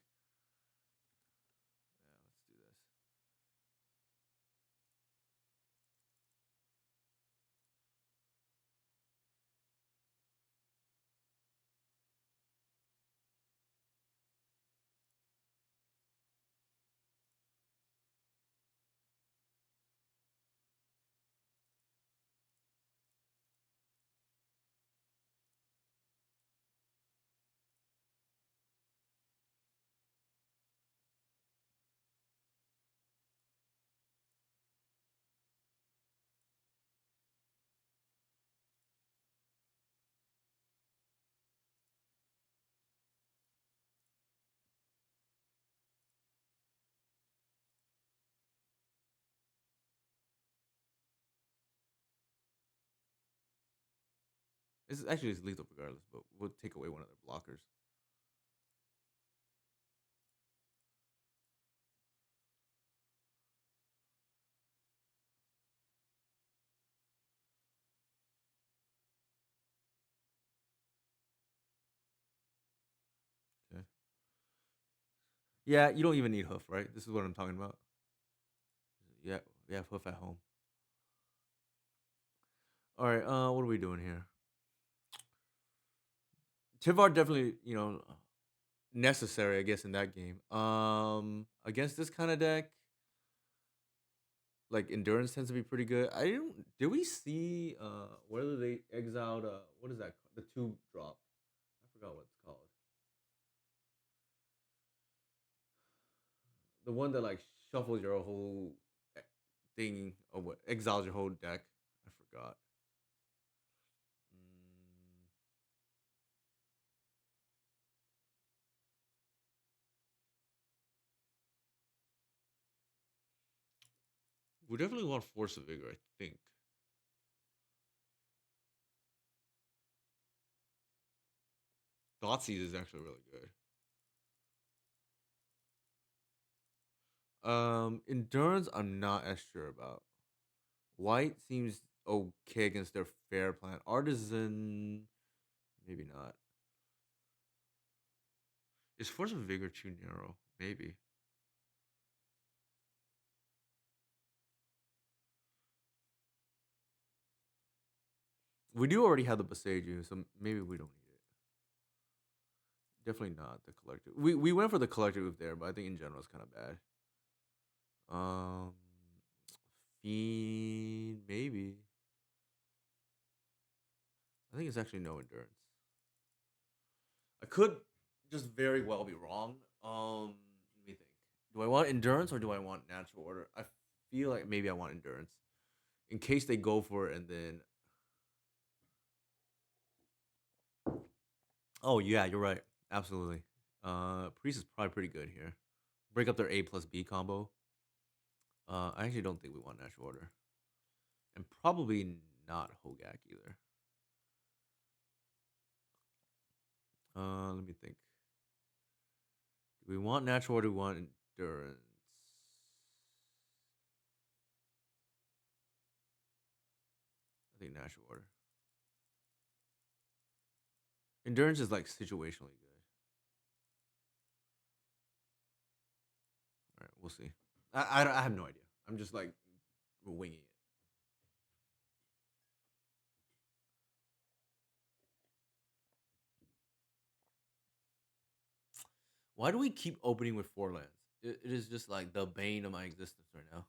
Yeah, let's do this. it's lethal regardless, but we'll take away one of their blockers. Okay. Yeah, you don't even need hoof, right? This is what I'm talking about. Yeah, we have hoof at home. All right. What are we doing here? Tivar definitely, necessary, I guess, in that game. Against this kind of deck, like endurance tends to be pretty good. I don't. Did we see whether they exiled what is that? The two drop. I forgot what it's called. The one that like shuffles your whole thing or what exiles your whole deck. I forgot. Mm, we definitely want Force of Vigor. I think Thoughtseize is actually really good. Endurance, I'm not as sure about. White seems okay against their fair plan. Artisan, maybe not. Is Force of Vigor too narrow? Maybe. We do already have the Boseiju, so maybe we don't need it. Definitely not the collective. We went for the collective there, but I think in general it's kind of bad. Um, Fiend, maybe. I think it's actually no endurance. I could just very well be wrong. Let me think. Do I want endurance or do I want natural order? I feel like maybe I want endurance in case they go for it and then. Oh yeah, you're right. Absolutely. Priest is probably pretty good here. Break up their A plus B combo. I actually don't think we want natural order, and probably not Hogak either. Let me think. Do we want natural order? Do we want endurance? I think natural order. Endurance is like situationally good. All right, we'll see. I have no idea. I'm just like winging it. Why do we keep opening with four lands? It is just like the bane of my existence right now.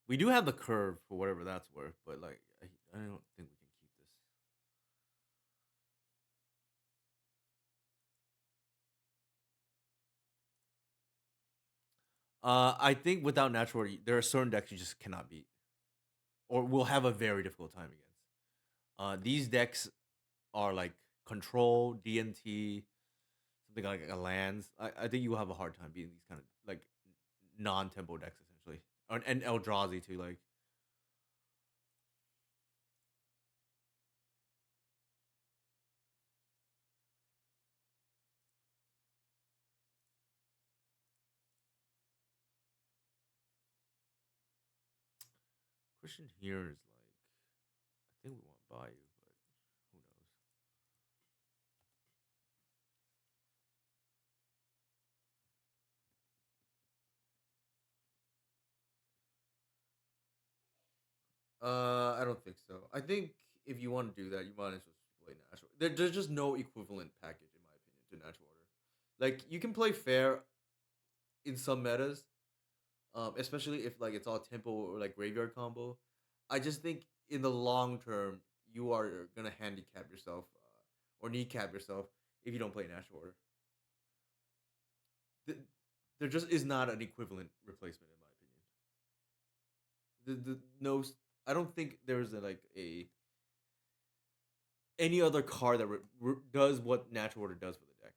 We do have the curve for whatever that's worth, but like I don't think we can keep this. I think without natural order, there are certain decks you just cannot beat, or will have a very difficult time against. These decks are like control, DNT, something like a lands. I think you will have a hard time beating these kind of like non-tempo decks essentially, and Eldrazi too. Like question here is like I think we want Bayou, but who knows? I don't think so. I think if you want to do that, you might as well just play natural. There's just no equivalent package in my opinion to natural order. Like you can play fair in some metas, especially if like it's all tempo or like graveyard combo. I just think in the long term you are gonna handicap yourself or kneecap yourself if you don't play natural order. Th- there just is not an equivalent replacement in my opinion. The no, I don't think there's like a any other card that does what natural order does for the deck.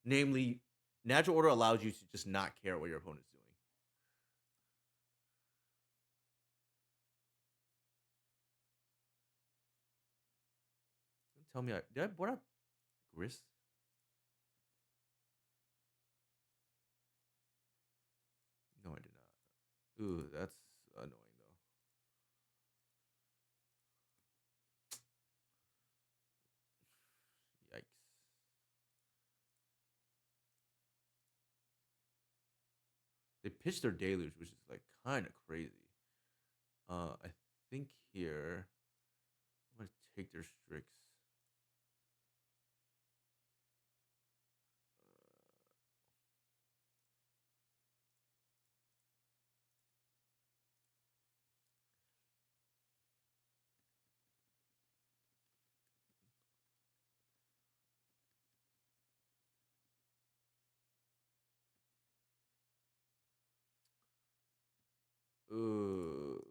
Namely, natural order allows you to just not care what your opponent's doing. tell me did I board out Gris? No, I did not. Ooh, that's annoying though. Yikes. They pitched their deluge, which is like kind of crazy. I think here I'm gonna take their Strix. Ooh.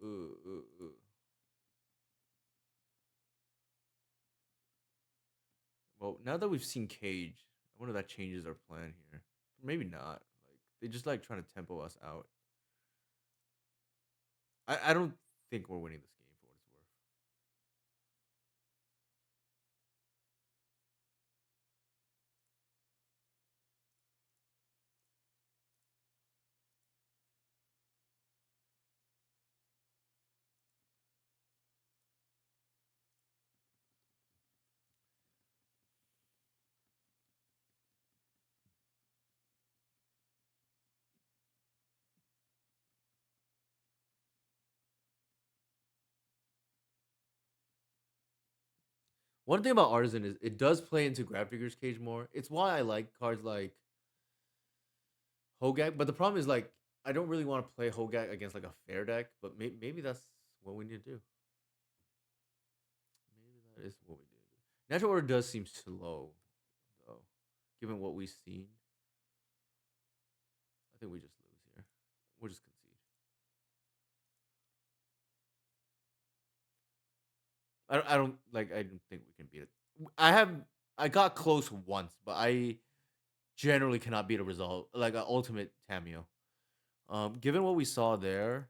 Well, now that we've seen Cage, I wonder if that changes our plan here. Maybe not. Like they just like trying to tempo us out. I don't think we're winning this game for what it's worth. One thing about Artisan is it does play into Grab Digger's Cage more. It's why I like cards like Hogak, but the problem is like I don't really want to play Hogak against like a fair deck, but maybe that's what we need to do. Maybe that is what we need to do. Natural order does seem slow, though, given what we've seen. I think we just lose here. We'll just concede. I don't like. I don't think we can beat it. I have. I got close once, but I generally cannot beat a result like an ultimate Tamio. Given what we saw there,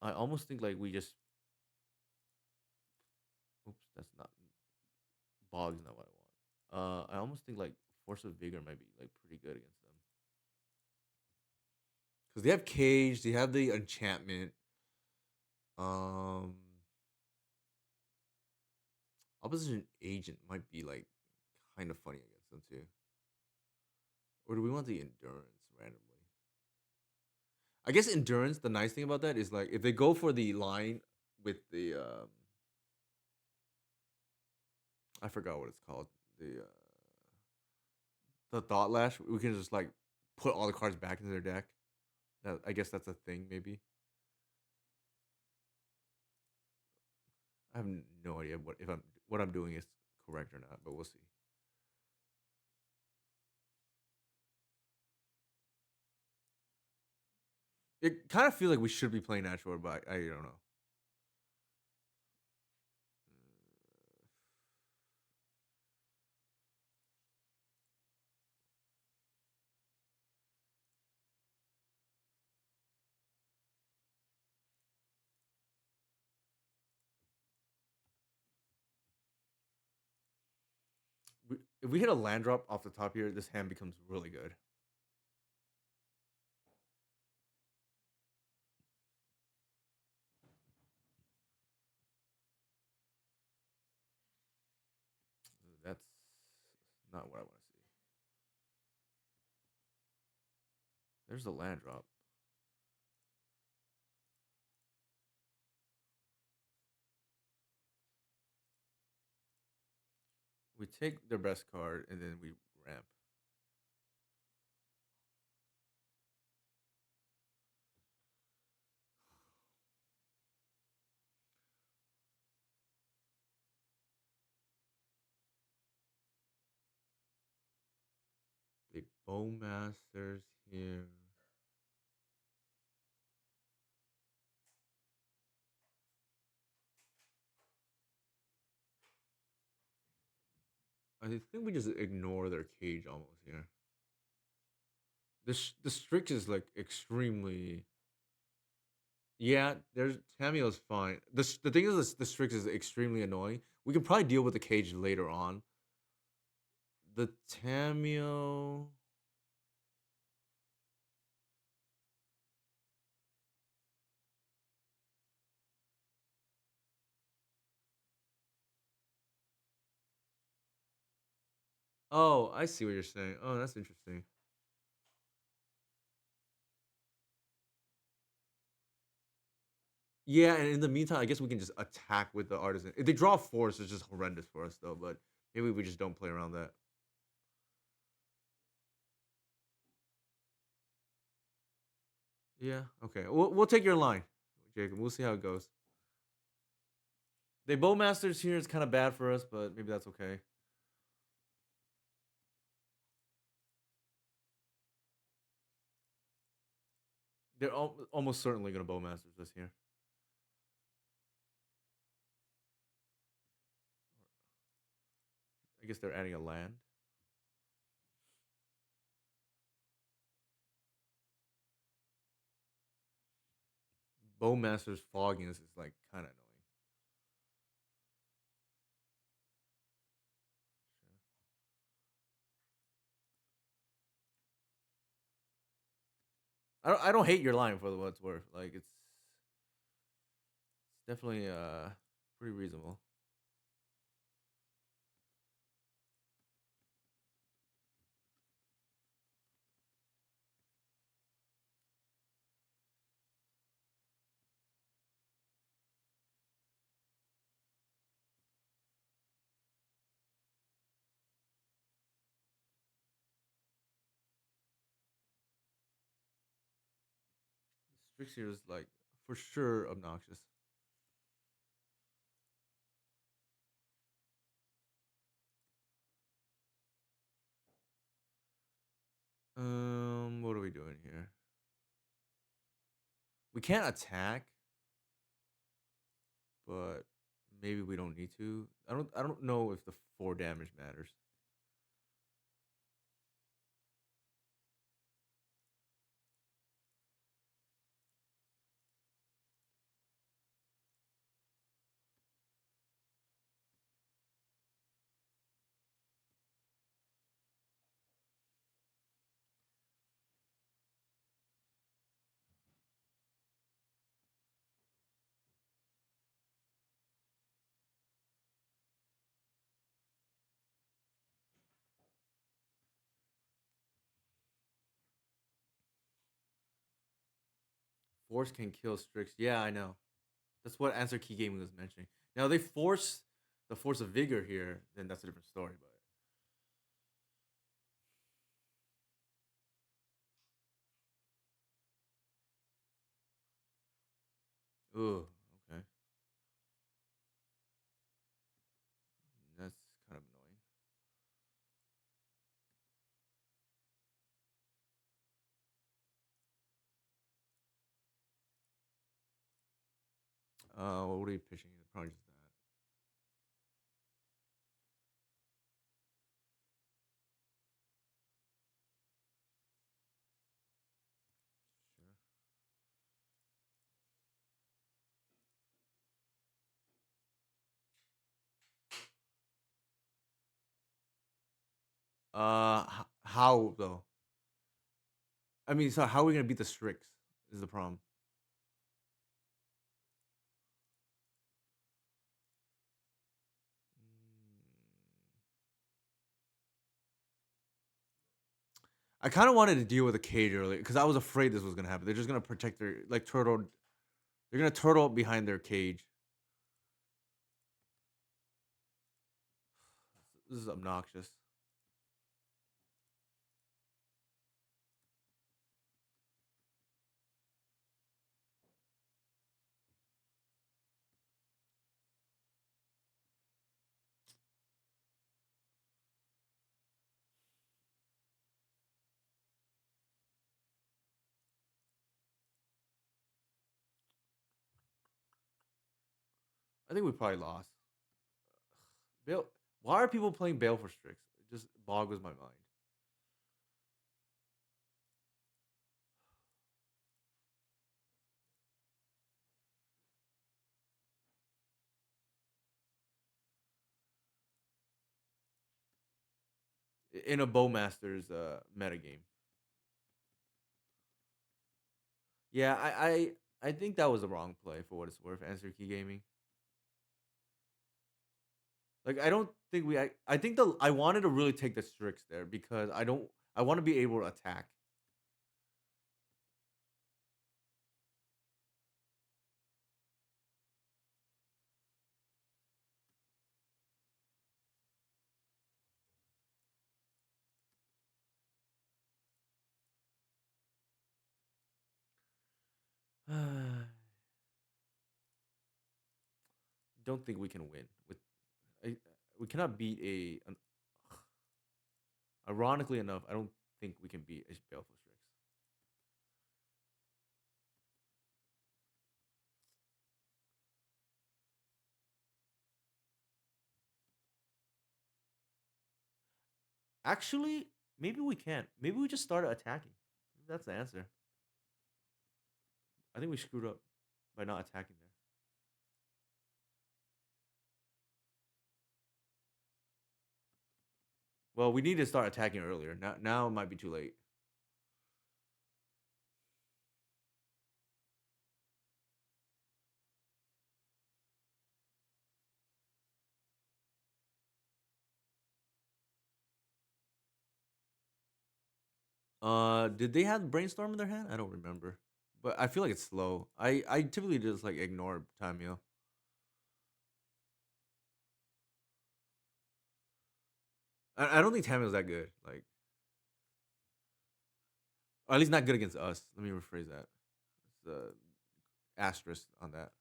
I almost think like we just. Oops, that's not Bog's not what I want. I almost think like Force of Vigor might be like pretty good against them because they have Cage, they have the enchantment. Um, Opposition Agent might be like kind of funny against them too. Or do we want the Endurance randomly? I guess Endurance. The nice thing about that is like if they go for the line with the I forgot what it's called, the Thought Lash. We can just like put all the cards back into their deck. I guess that's a thing. Maybe I have no idea what I'm doing is correct or not, but we'll see. It kind of feels like we should be playing natural, but I don't know. If we hit a land drop off the top here, this hand becomes really good. That's not what I want to see. There's the land drop. We take their best card and then we ramp. They Bowmasters here. I think we just ignore their cage almost here. The strict is like extremely Yeah, there's Tameo's fine. The thing is, the Strix is extremely annoying. We can probably deal with the cage later on. The Tameo. Oh, I see what you're saying. Oh, that's interesting. Yeah, and in the meantime, I guess we can just attack with the artisan. If they draw force, it's just horrendous for us though. But maybe we just don't play around that. Yeah. Okay. We'll take your line, Jacob. We'll see how it goes. They bowmasters here is kind of bad for us, but maybe that's okay. They're almost certainly gonna bowmasters this here. I guess they're adding a land. Bowmasters fogginess is like kind of annoying. I don't hate your line for what it's worth. Like it's definitely pretty reasonable. Strixie is like for sure obnoxious. What are we doing here? We can't attack, but maybe we don't need to. I don't know if the 4 damage matters. Force can kill Strix. Yeah, I know. That's what Answer Key Gaming was mentioning. Now they force the force of vigor here, then that's a different story. But ooh, okay, that's kind of annoying. What are you pitching? Probably just that. Sure. How though? I mean, so how are we gonna beat the Strix? Is the problem? I kind of wanted to deal with a cage earlier because I was afraid this was gonna happen. They're just gonna protect their like turtle. They're gonna turtle behind their cage. This is obnoxious. I think we probably lost. Bale. Why are people playing Bale for Strix? It just boggles my mind. in a Bowmasters metagame. Yeah, I think that was a wrong play for what it's worth. Answer key gaming. Like I don't think I think I wanted to really take the Strix there because I want to be able to attack. Don't think we can win with I, we cannot beat ironically enough, I don't think we can beat a Baleful Strix. Actually, maybe we can't. Maybe we just started attacking. Maybe that's the answer. I think we screwed up by not attacking there. Well, we need to start attacking earlier. Now it might be too late. Did they have brainstorm in their hand? I don't remember, but I feel like it's slow. I typically just like ignore Tamio. I don't think Tamio's that good. Like, or at least not good against us. Let me rephrase that. It's asterisk on that.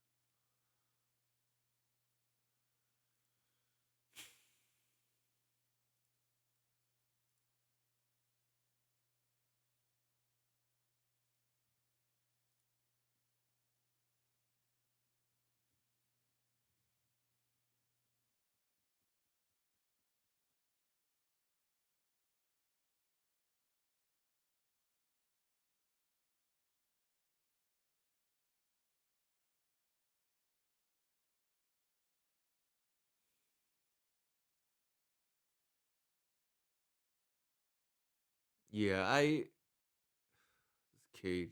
Yeah, I this cage.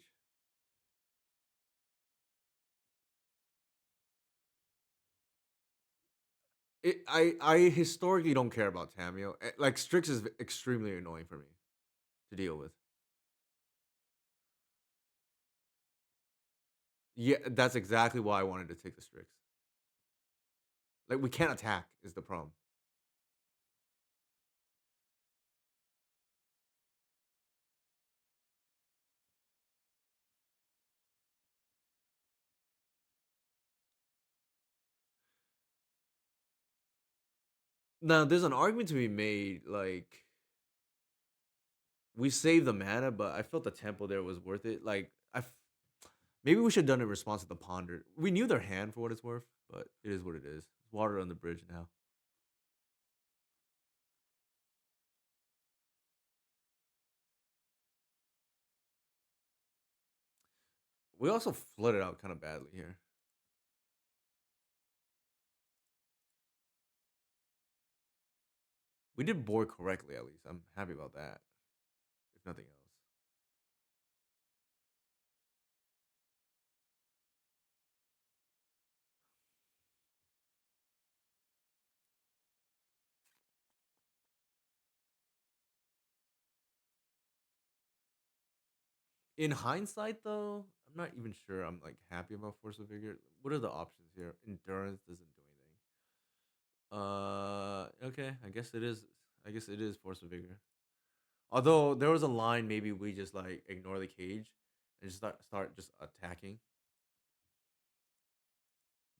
I historically don't care about Tamio. Like Strix is extremely annoying for me to deal with. Yeah, that's exactly why I wanted to take the Strix. Like we can't attack is the problem. Now there's an argument to be made. Like we saved the mana, but I felt the tempo there was worth it. Like maybe we should have done it in response to the ponder. We knew their hand for what it's worth, but it is what it is. It's water on the bridge now. We also flooded out kind of badly here. We did board correctly at least. I'm happy about that. If nothing else. In hindsight, though, I'm not even sure I'm like happy about Force of Vigor. What are the options here? Endurance doesn't do anything. Okay. I guess it is. I guess it is Force of Vigor. Although there was a line, maybe we just like ignore the cage and just start just attacking.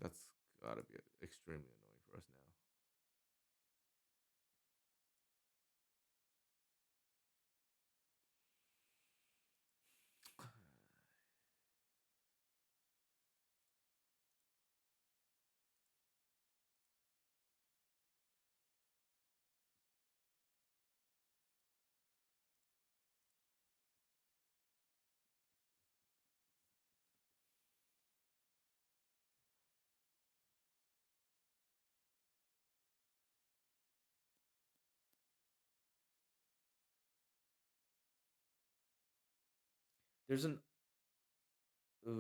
That's gotta be extremely annoying for us now. There's an Jesus. That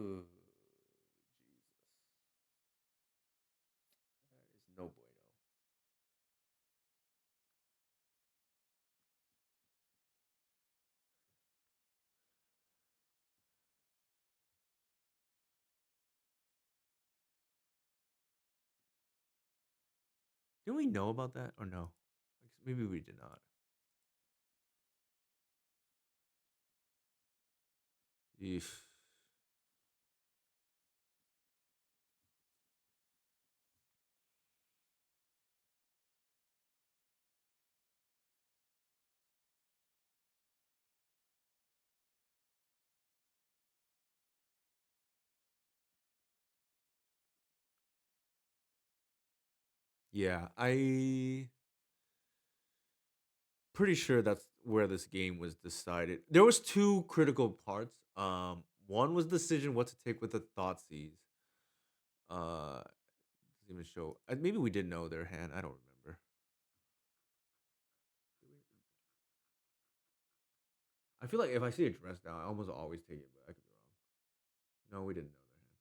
is no bueno. Did we know about that or no? Maybe we did not. Eesh. Yeah, I pretty sure that's where this game was decided. There was two critical parts. One was decision what to take with the Thoughtseize. Doesn't even show. Maybe we did know their hand. I don't remember. I feel like if I see a dress down, I almost always take it, but I could be wrong. No, we didn't know their hand.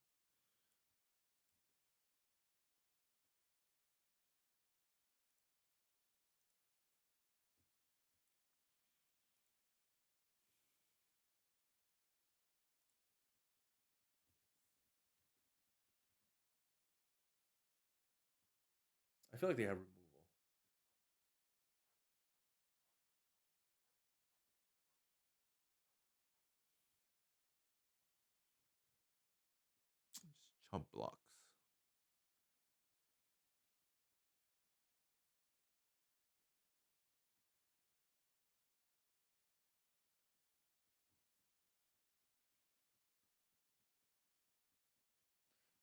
I feel like they have removal. Just chump blocks.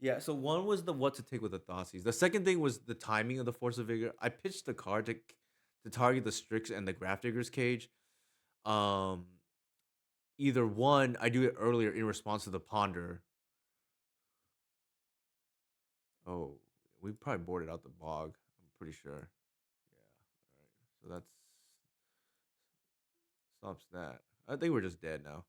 Yeah, so one was the what to take with the Thoughtseize. The second thing was the timing of the Force of Vigor. I pitched the card to target the Strix and the Grafdigger's Cage. Um, Either one, I do it earlier in response to the Ponder. Oh, we probably boarded out the Bog. I'm pretty sure. Yeah. All right. So that's stops that. I think we're just dead now.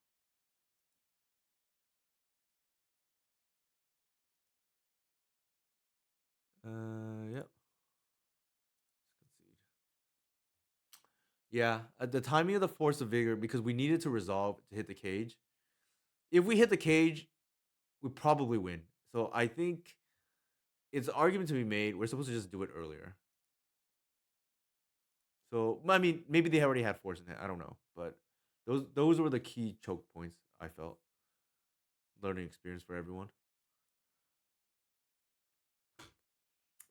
Yep. Let's concede. Yeah, the timing of the Force of Vigor because we needed to resolve to hit the cage. If we hit the cage, we probably win. So I think it's an argument to be made. We're supposed to just do it earlier. So I mean, maybe they already had force in it. I don't know, but those were the key choke points. I felt learning experience for everyone.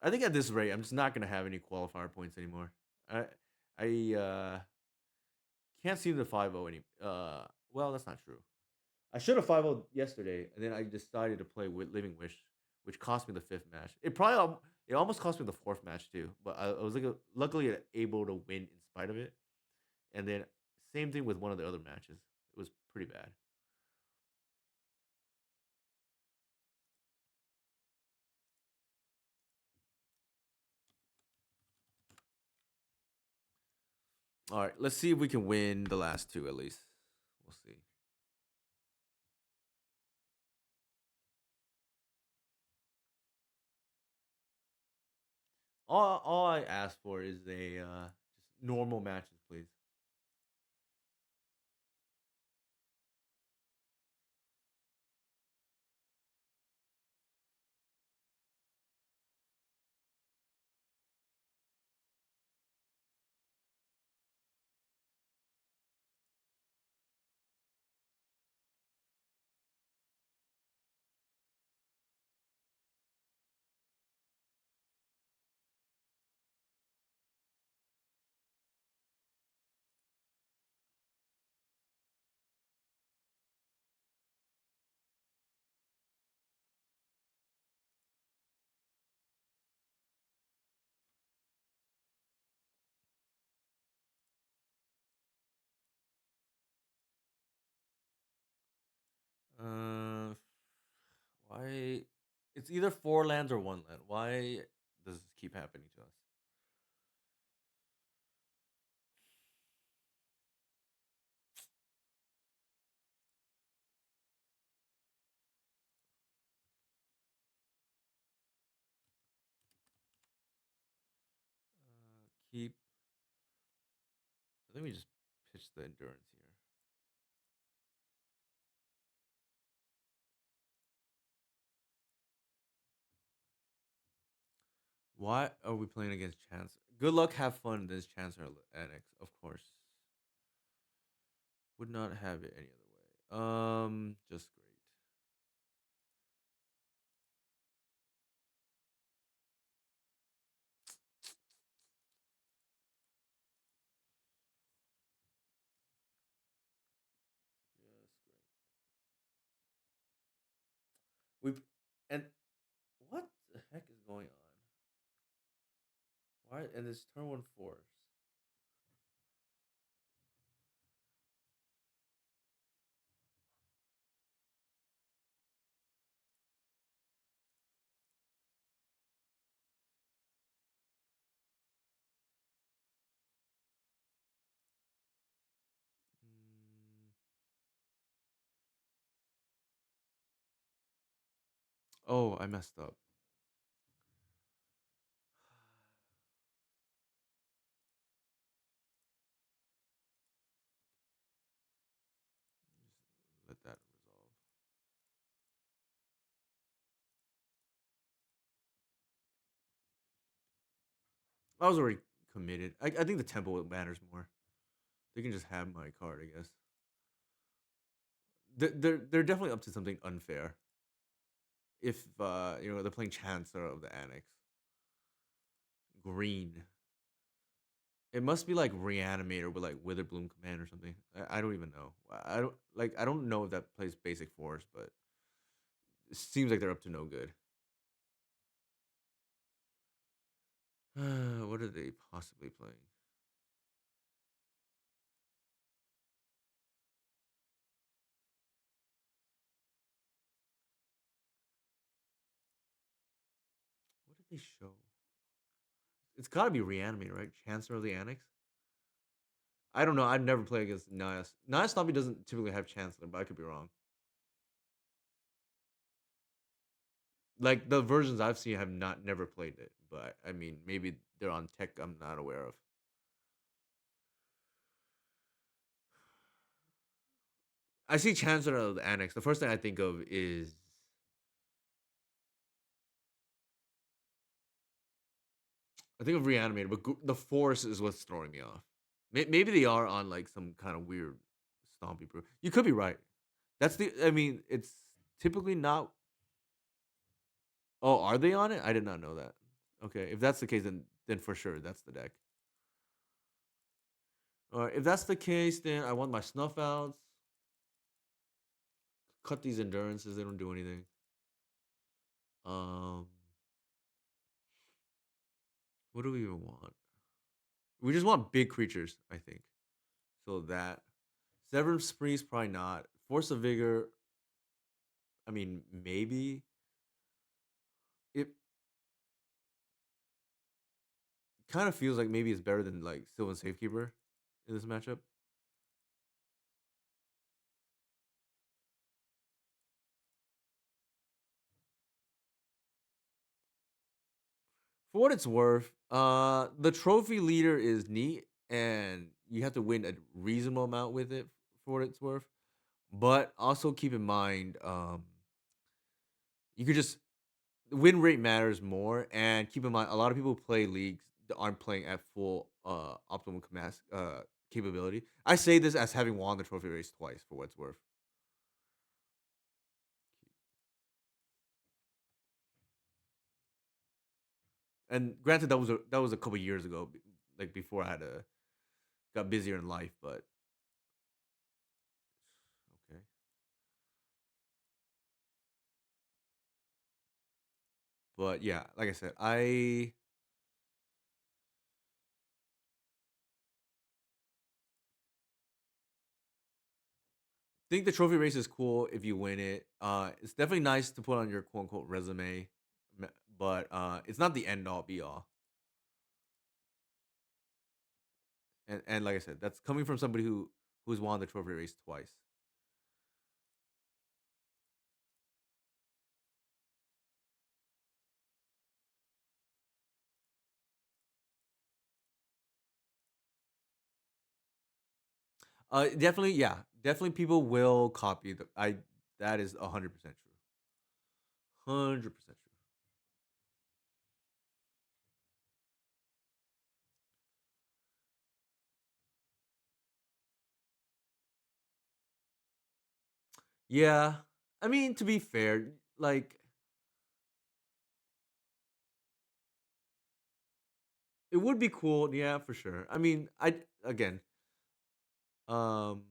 I think at this rate, I'm just not gonna have any qualifier points anymore. I can't seem to 5-0 any. Well, that's not true. I should have 5-0 yesterday, and then I decided to play with Living Wish, which cost me the fifth match. It almost cost me the fourth match too, but I was like luckily able to win in spite of it. And then same thing with one of the other matches. It was pretty bad. All right, let's see if we can win the last two at least. We'll see. All I ask for is a just normal matches, please. Uh, why? It's either four lands or one land. Why does this keep happening to us? keep. Let me just pitch the endurance here. Why are we playing against Chance? Good luck, have fun. This Chance Annex, of course. Would not have it any other way. Just great. Just great. We and what the heck is going on? Why and this turn one force? Mm, oh, I messed up. Just let that resolve. I was already committed. I think the tempo matters more. They can just have my card, I guess. They're definitely up to something unfair. If they're playing Chancellor of the Annex. Green. It must be like Reanimator with like Witherbloom command or something. I don't even know. I don't know if that plays basic force, but it seems like they're up to no good. What are they possibly playing? What did they show? It's got to be Reanimator, right? Chancellor of the Annex. I don't know. I've never played against Naya. Naya Stompy doesn't typically have Chancellor, but I could be wrong. Like the versions I've seen have not never played it, but I mean maybe they're on tech I'm not aware of. I see Chancellor of the Annex. The first thing I think of is I think of Reanimator, but the Force is what's throwing me off. Maybe they are on like some kind of weird stompy brew. You could be right. That's the. I mean, it's typically not. Oh, are they on it? I did not know that. Okay, if that's the case, then for sure that's the deck. All right, if that's the case, then I want my snuff outs. Cut these endurances. They don't do anything. Um, what do we even want? We just want big creatures, I think. So that Severance Spree's probably not. Force of Vigor. I mean, maybe it kind of feels like maybe it's better than like Sylvan Safekeeper in this matchup. For what it's worth, the trophy leader is neat, and you have to win a reasonable amount with it. For what it's worth, but also keep in mind, you could just win rate matters more, and keep in mind a lot of people play leagues that aren't playing at full optimal capability. I say this as having won the trophy race twice. For what it's worth. And granted, that was a couple years ago, like before I had a got busier in life. But okay, but yeah, like I said, I think the trophy race is cool if you win it. It's definitely nice to put on your quote unquote resume, but it's not the end all be all. And like I said, that's coming from somebody who's won the trophy race twice. Definitely, yeah, definitely. People will copy the. I That is 100% true. 100% true. Yeah, I mean to be fair, like it would be cool. Yeah, for sure. I mean, I again, um,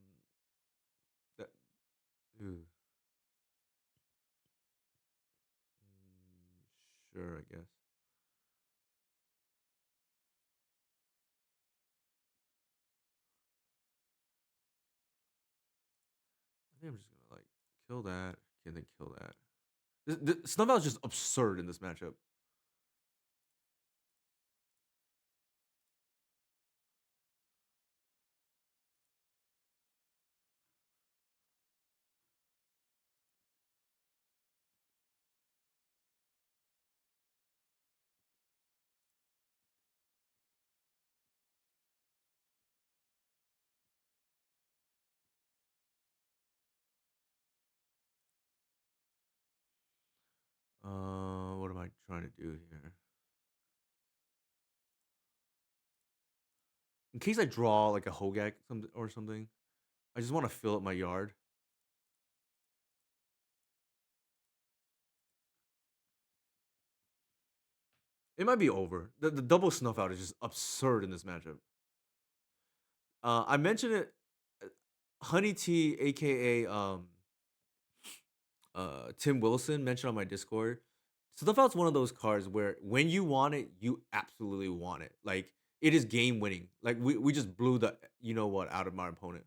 that, ooh, sure, I guess. I think I'm just gonna like kill that, and then kill that. Snowball is just absurd in this matchup. What am I trying to do here? In case I draw like a Hogak something or something, I just want to fill up my yard. It might be over. The double snuff out is just absurd in this matchup. I mentioned it. Honey T, aka Tim Wilson, mentioned on my Discord. Snuff out's one of those cards where when you want it, you absolutely want it. Like it is game winning. Like we just blew the you know what out of our opponent.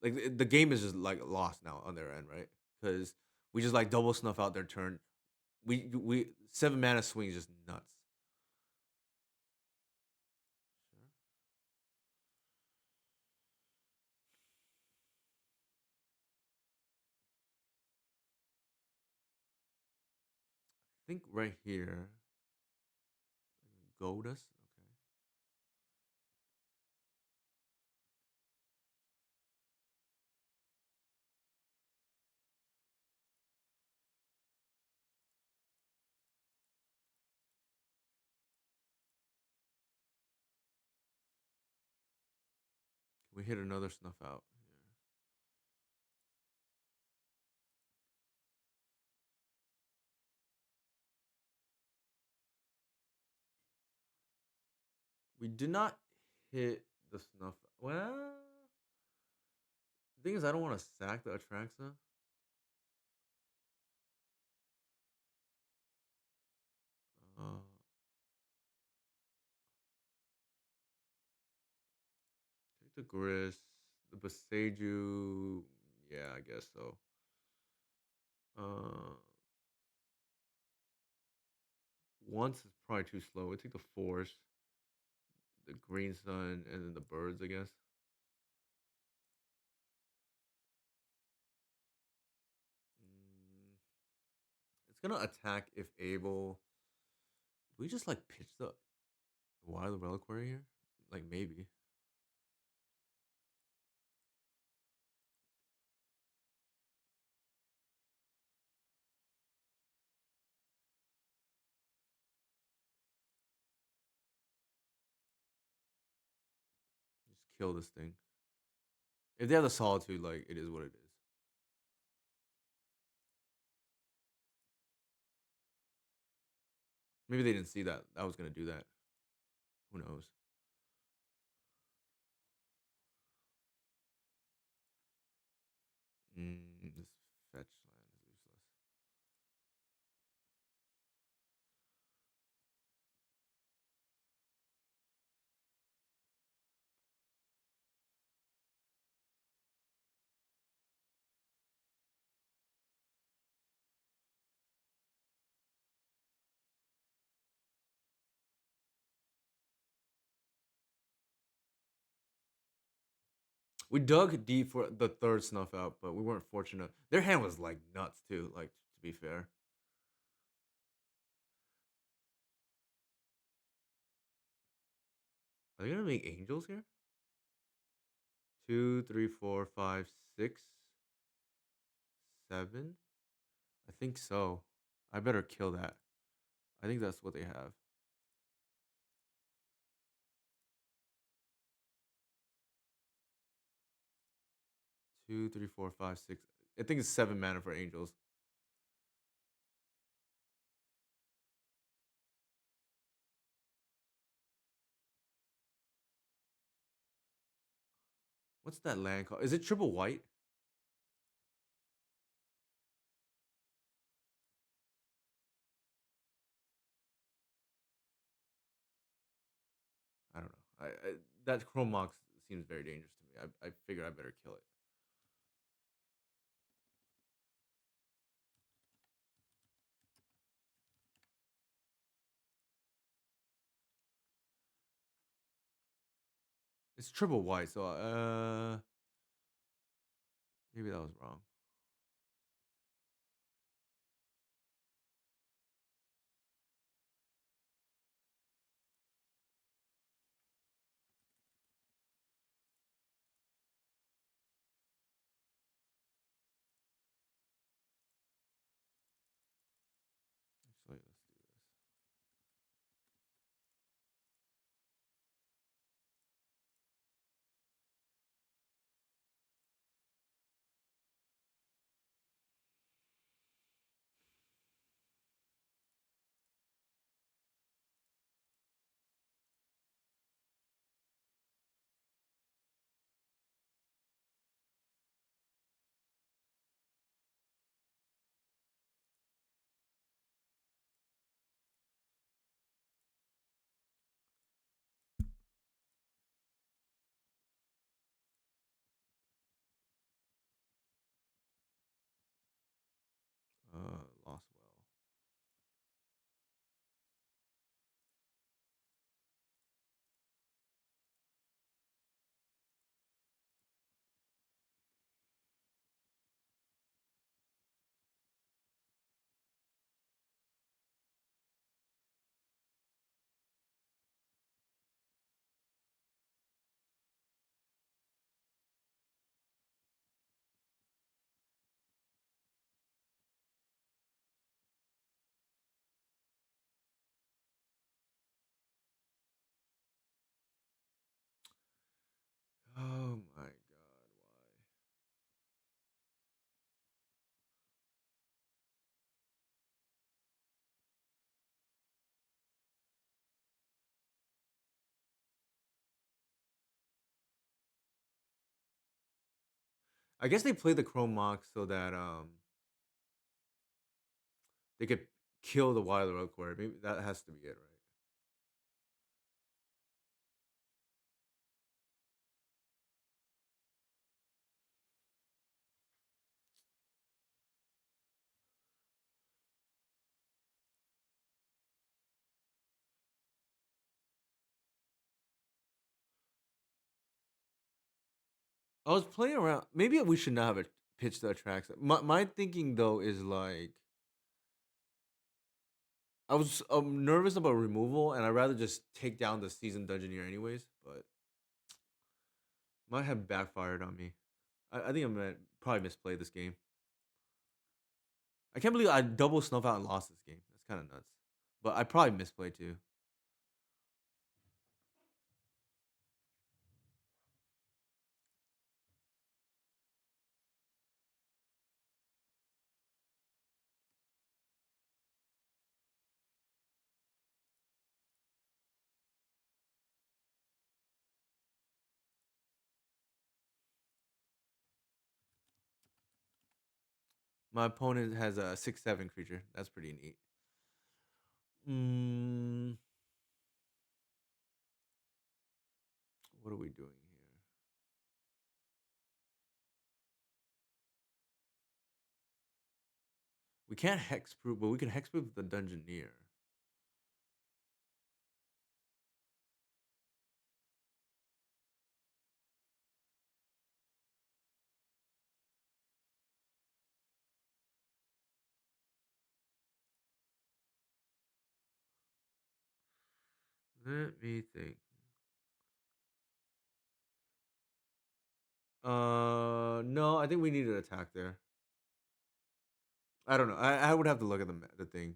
Like the game is just like lost now on their end, right? Because we just like double snuff out their turn. We 7 mana swing is just nuts. Sure. I think right here, Godus. Okay, can we hit another snuff out here? We did not hit the snuff. Well, the thing is, I don't want to sack the Atraxa. Uh, take the Gris, the Boseiju. Yeah, I guess so. Uh, Once is probably too slow. We take the Force, the Green Sun, and then the Birds, I guess. Mm, it's gonna attack if able. Do we just like pitch the Wild Reliquary here? Like maybe. Just kill this thing. If they have the Solitude, like it is what it is. Maybe they didn't see that I was gonna do that. Who knows? This fetch land is useless. We dug deep for the third snuff out, but we weren't fortunate. Their hand was like nuts too. Like to be fair, are they gonna make angels here? Two, three, four, five, six, seven. I think so. I better kill that. I think that's what they have. Two, three, four, five, six. I think it's 7 mana for angels. What's that land called? Is it triple white? I don't know. That Chrome Mox seems very dangerous to me. I figure I better kill it. It's triple white, so maybe that was wrong. Actually, let's do this. Lost well. Oh my god, why? I guess they play the Chrome Mox so that they could kill the Wild Road Core. Maybe that has to be it, right? I was playing around. Maybe we should not have a pitch that attracts. My thinking though is like I was nervous about removal, and I'd rather just take down the seasoned dungeoneer anyways. But might have backfired on me. I think I'm gonna probably misplay this game. I can't believe I double snuff out and lost this game. That's kind of nuts. But I probably misplayed too. My opponent has a 6/7 creature. That's pretty neat. Mm, what are we doing here? We can't hexproof, but we can hexproof the dungeoneer. Let me think. No, I think we need an attack there. I don't know. I would have to look at the thing.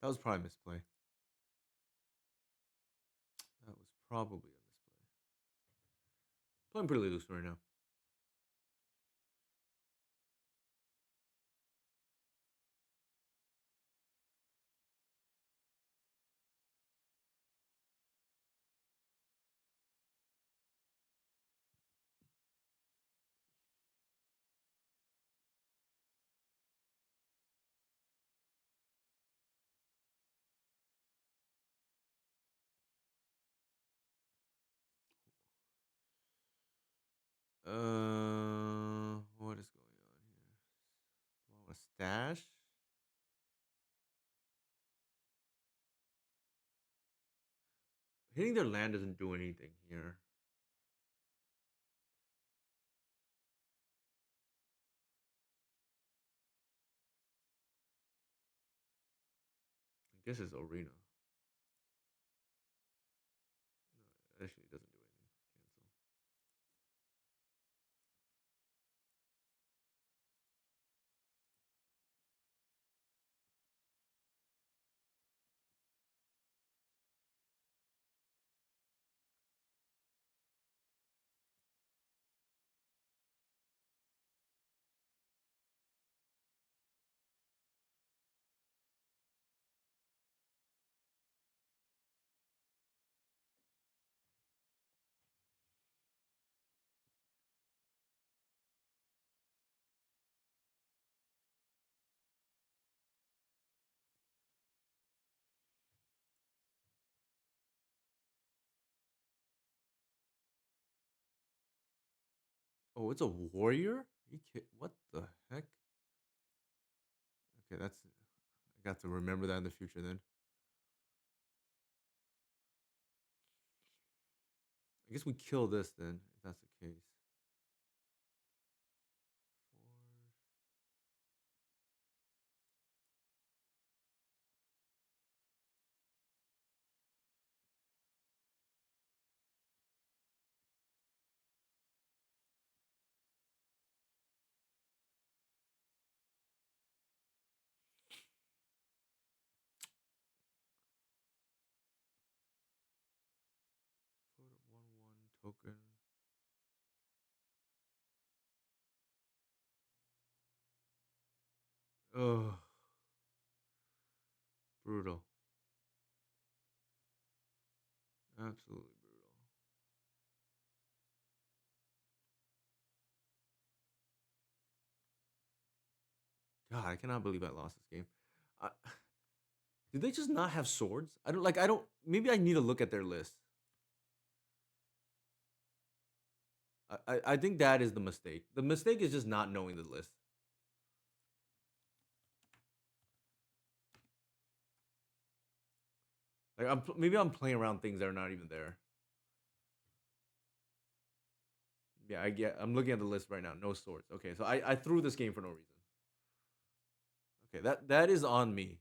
That was probably a misplay. That was probably a misplay. Playing pretty loose right now. What is going on here? Do I want to stash? Hitting their land doesn't do anything here. I guess it's arena. No, actually, it doesn't do anything. Cancel. Oh, it's a warrior? What the heck? Okay, that's. I got to remember that in the future then. I guess we kill this then, if that's the case. Put a 1/1 token. Ugh. Brutal. Absolutely brutal. God, I cannot believe I lost this game. I, do they just not have swords? I don't like. I don't. Maybe I need to look at their list. I think that is the mistake. The mistake is just not knowing the list. Like maybe I'm playing around things that are not even there. Yeah, I get. I'm looking at the list right now. No swords. Okay, so I threw this game for no reason. Okay, that is on me.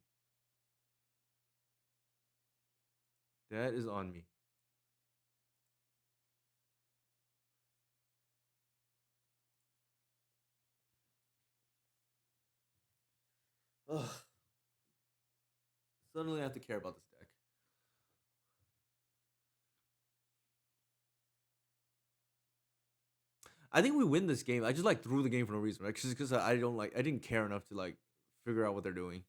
That is on me. Ugh. Suddenly I have to care about this deck. I think we win this game. I just like threw the game for no reason, right? Just because I don't like I didn't care enough to like figure out what they're doing.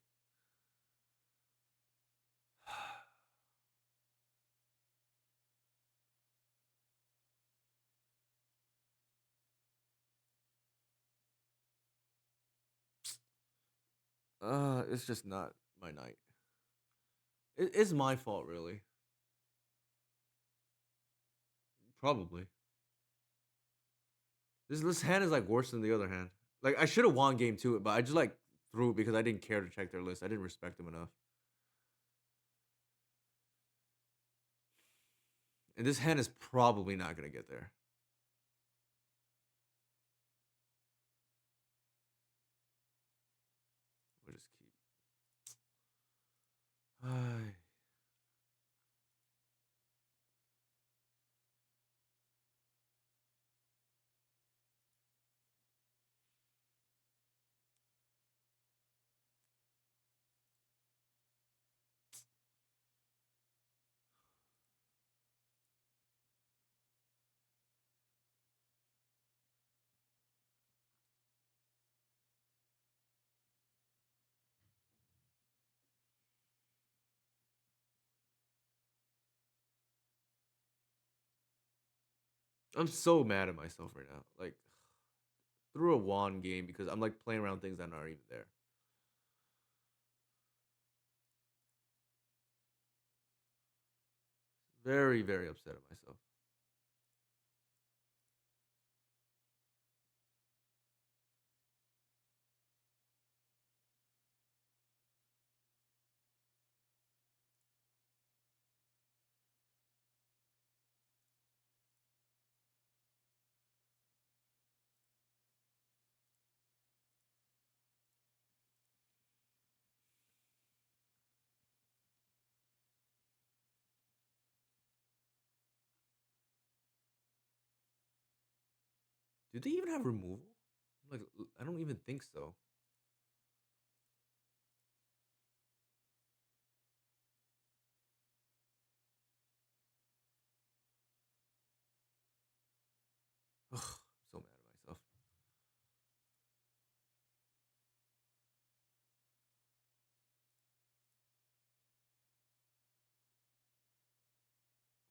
It's just not my night. It's my fault, really. Probably. This hand is like worse than the other hand. Like I should have won game two, but I just like threw it because I didn't care to check their list. I didn't respect them enough. And this hand is probably not gonna get there. We'll just keep. I'm so mad at myself right now. Like through a wand game because I'm like playing around things that aren't even there. Very, very upset at myself. Do they even have removal? Like I don't even think so. Ugh, I'm so mad at myself.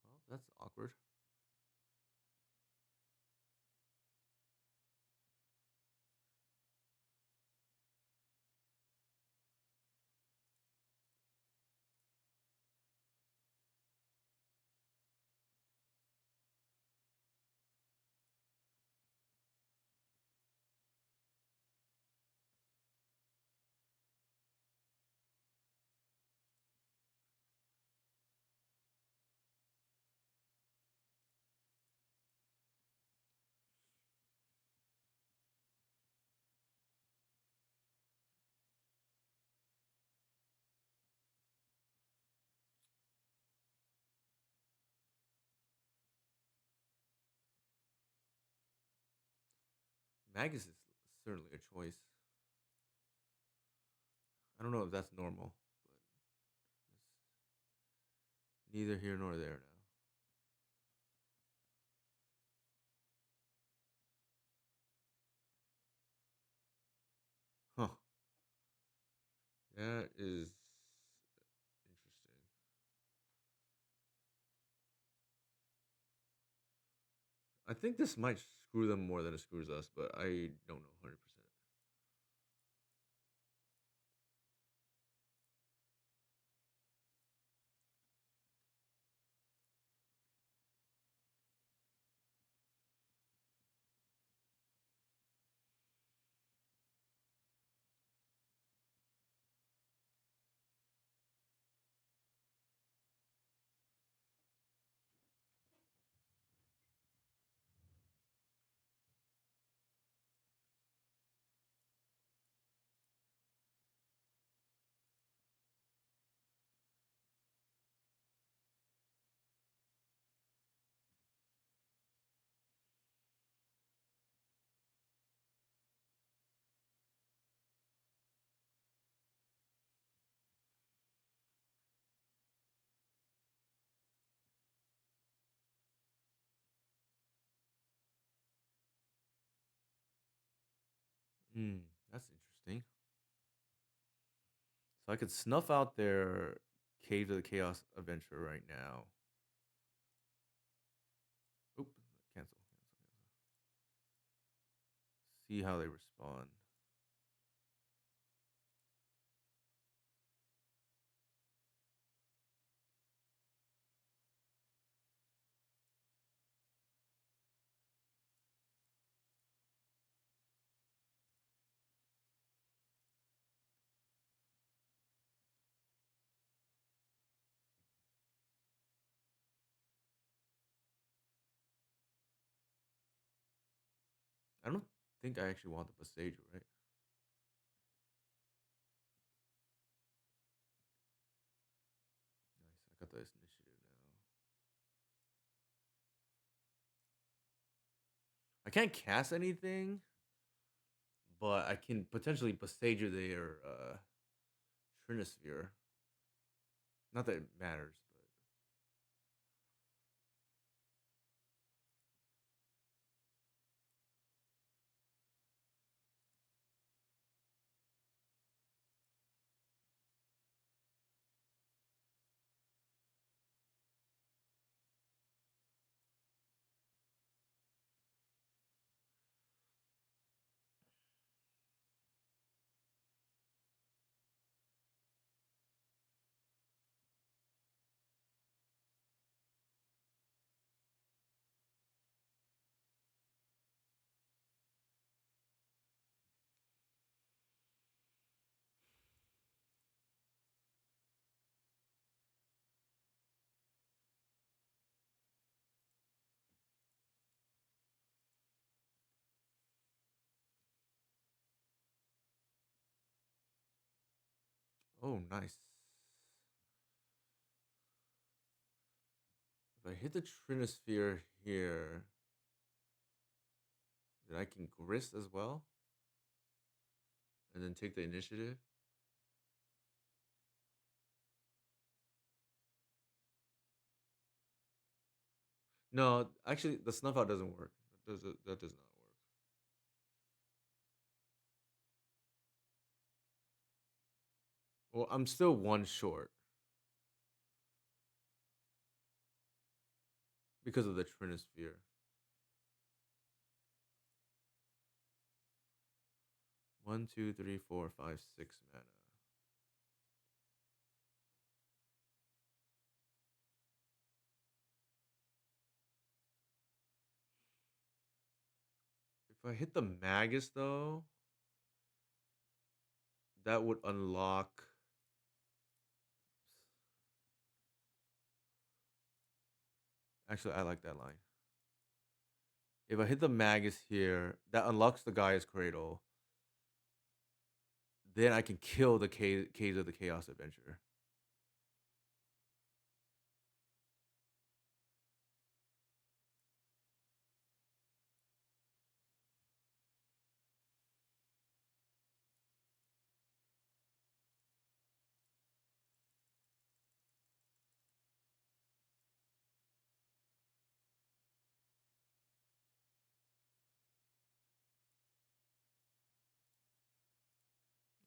Well, that's awkward. Magus is certainly a choice. I don't know if that's normal, but it's neither here nor there now. Huh. That is interesting. I think this might screw them more than it screws us, but I don't know 100%. Hmm, that's interesting. So I could snuff out their Cave of the Chaos adventure right now. Oop, cancel, cancel, cancel. See how they respond. I don't think I actually want the Passager, right? Nice. I got this initiative now. I can't cast anything, but I can potentially Passager their Trinisphere. Not that it matters, but oh, nice. If I hit the Trinisphere here, then I can Grist as well, and then take the initiative. No, actually, the Snuff Out doesn't work. That does not work. Well, I'm still one short because of the Trinisphere. 1, 2, 3, 4, 5, 6 mana. If I hit the Magus though, that would unlock. Actually, I like that line. If I hit the Magus here, that unlocks the Gaia's Cradle. Then I can kill the Caves of the Chaos Adventure.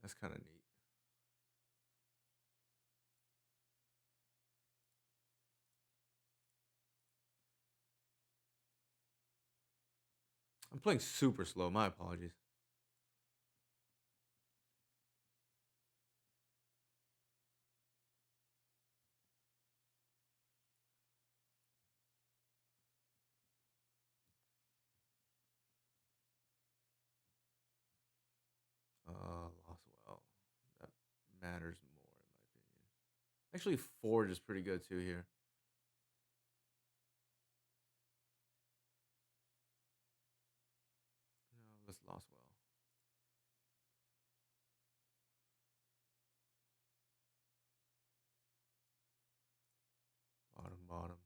That's kind of neat. I'm playing super slow. My apologies. Lost well. That matters more in my opinion. Actually, Forge is pretty good too here. No, let's Lost well. Bottom, bottom.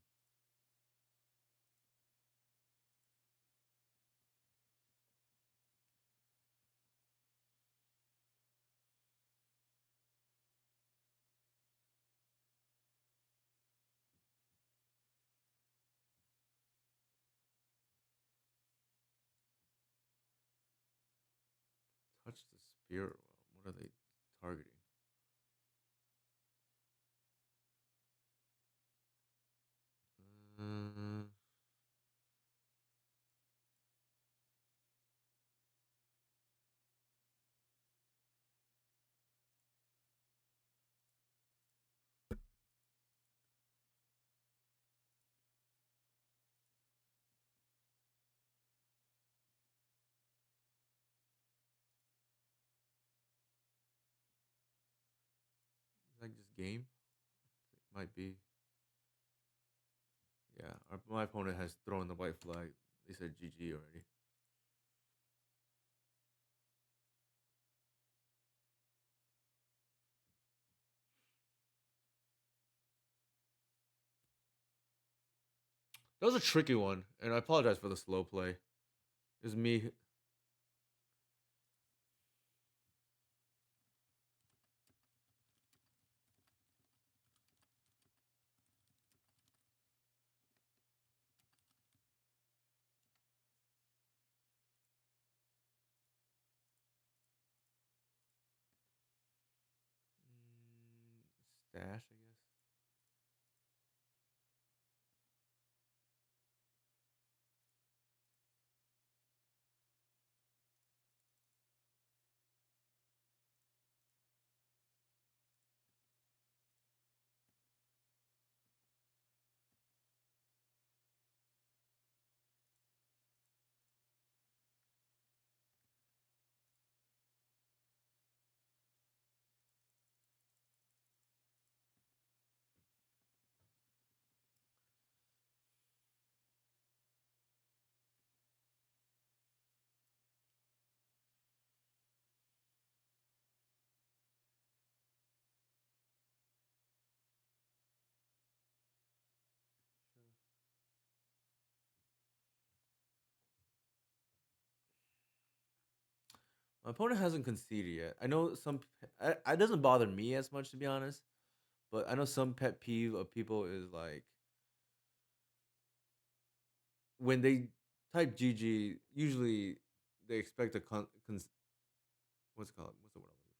Fear. What are they targeting? Uh, is that just game? It might be. Yeah, my opponent has thrown the white flag. They said GG already. That was a tricky one, and I apologize for the slow play. It was me. Stash, I guess. Sure. My opponent hasn't conceded yet. I know some. It doesn't bother me as much, to be honest. But I know some pet peeve of people is like when they type GG. Usually, they expect a what's it called? What's the word I'm looking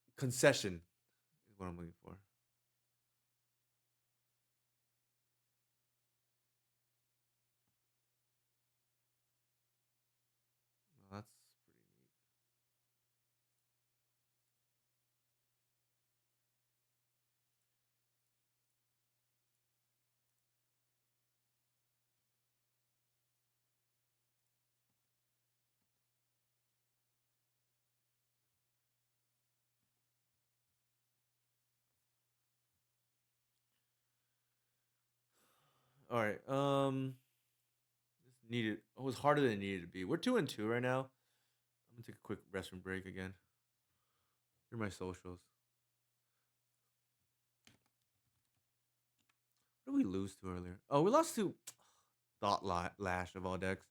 for? Concession is what I'm looking for. Well, that's pretty neat. All right. This needed. It was harder than it needed to be. We're 2-2 right now. I'm gonna take a quick restroom break again. Here are my socials. What did we lose to earlier? Oh, we lost to Lash of all decks.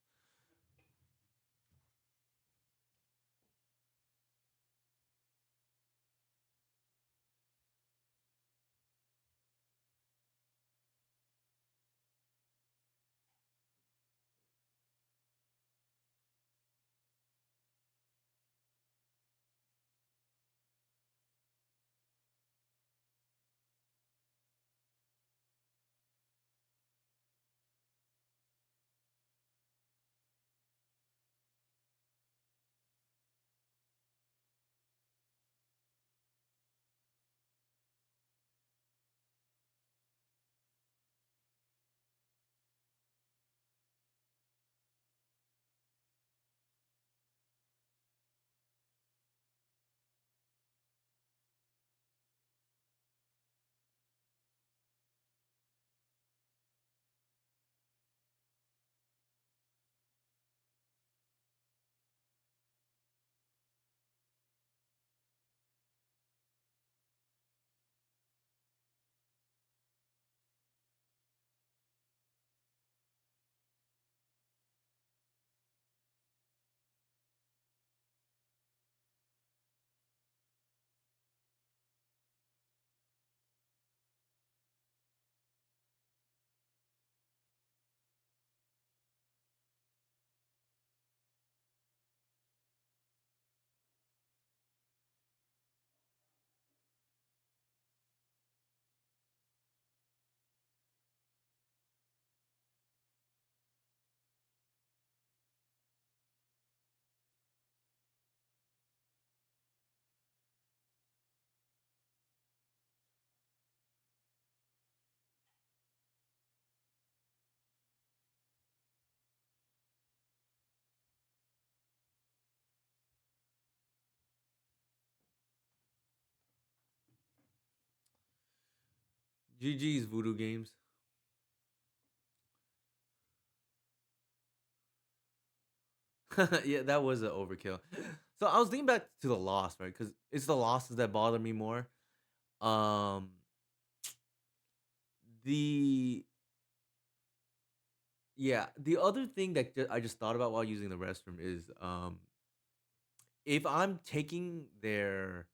GG's Voodoo Games. Yeah, that was an overkill. So I was thinking back to the loss, right? Because it's the losses that bother me more. Um, the Yeah, the other thing that I just thought about while using the restroom is if I'm taking their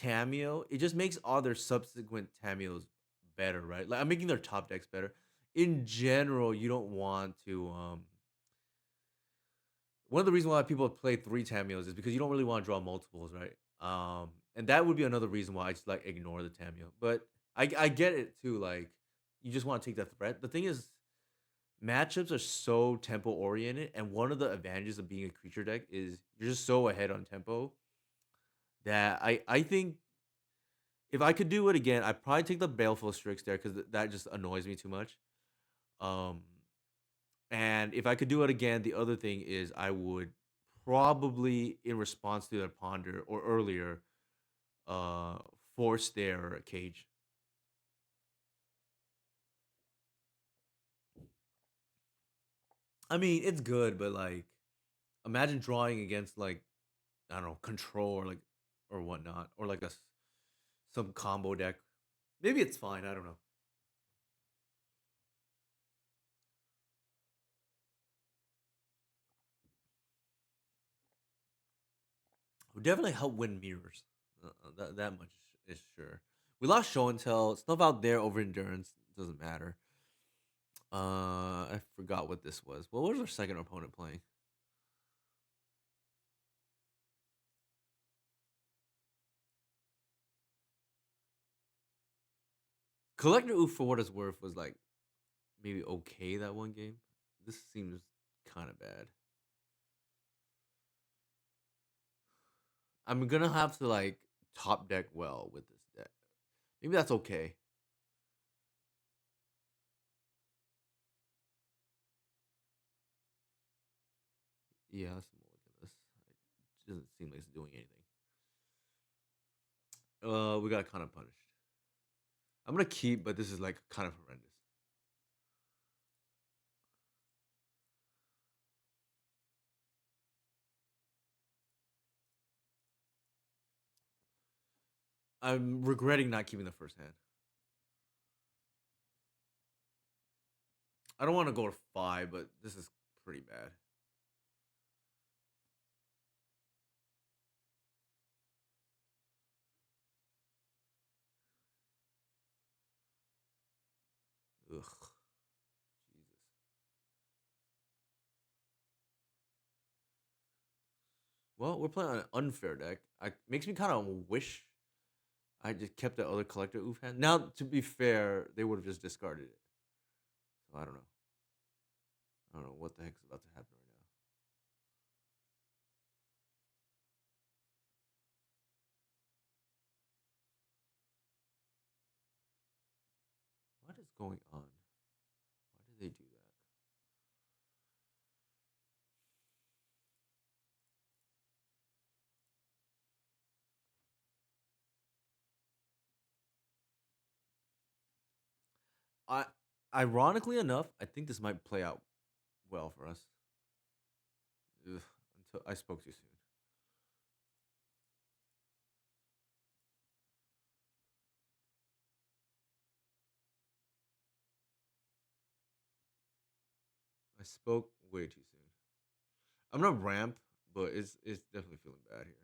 Tameo, it just makes all their subsequent Tameos better, right? Like I'm making their top decks better. In general, you don't want to one of the reasons why people play three Tameos is because you don't really want to draw multiples, right? And that would be another reason why I just like ignore the Tameo. But I get it too, like you just want to take that threat. The thing is matchups are so tempo oriented, and one of the advantages of being a creature deck is you're just so ahead on tempo that I think if I could do it again, I'd probably take the Baleful Strix there because that just annoys me too much. Um, and if I could do it again, the other thing is I would probably, in response to that Ponder or earlier, uh, force their Cage. I mean, it's good, but like, imagine drawing against like I don't know, Control or like or whatnot, or like some combo deck. Maybe it's fine. I don't know. Would definitely help win mirrors. That much is sure. We lost show and tell stuff out there over endurance. Doesn't matter. I forgot what this was. What was our second opponent playing? Collector Oof, for what it's worth, was like maybe okay that one game. This seems kind of bad. I'm gonna have to like top deck well with this deck. Maybe that's okay. Yeah, let's look at this. It doesn't seem like it's doing anything. We got kind of punished. I'm gonna keep, but this is like kind of horrendous. I'm regretting not keeping the first hand. I don't want to go to five, but this is pretty bad. Ugh, Jesus. Well, we're playing on an unfair deck. I makes me kind of wish I just kept the other collector oof hand. Now, to be fair, they would have just discarded it. So I don't know. I don't know what the heck's about to happen right now. What is going on? Why did they do that? I, ironically enough, I think this might play out well for us. Ugh, until I spoke too soon. I spoke way too soon. I'm not ramp, but it's definitely feeling bad here.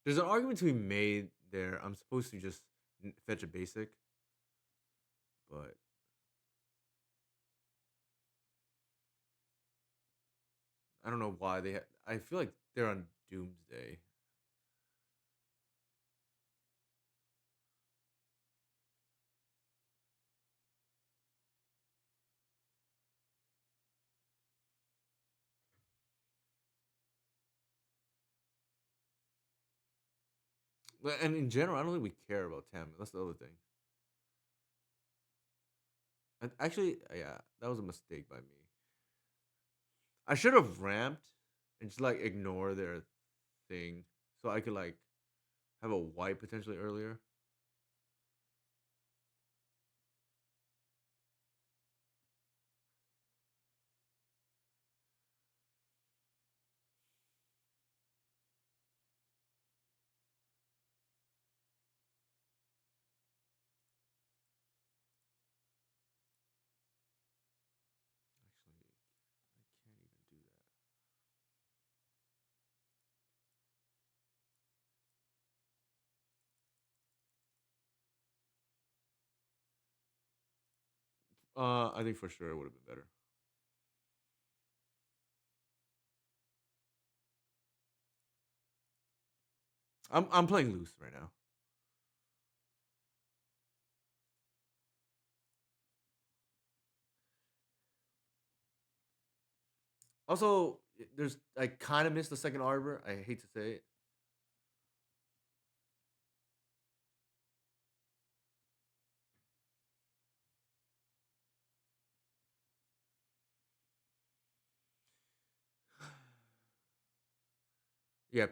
There's an argument to be made there. I'm supposed to just fetch a basic, but I don't know why they. I feel like they're on Doomsday. And in general, I don't think we care about Tam. That's the other thing. And actually, yeah, that was a mistake by me. I should have ramped and just like ignore their thing, so I could like have a wipe potentially earlier. Actually, I can't even do that. I think for sure it would have been better. I'm playing loose right now. Also, there's I kind of missed the second arbor. I hate to say it. Yeah,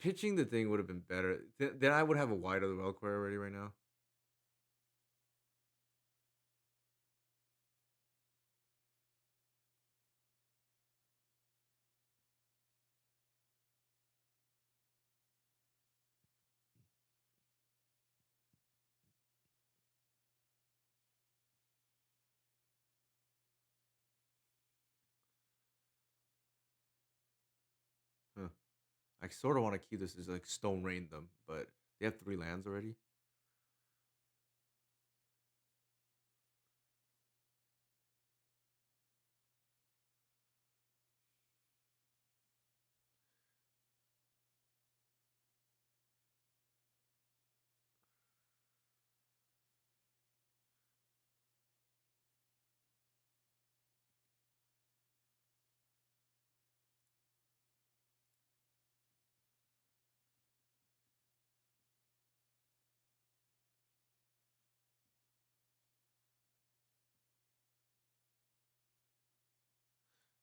pitching the thing would have been better. Then I would have a wide of the Velcro already right now. Huh. I sort of want to keep this as like Stone Rain them, but they have 3 lands already.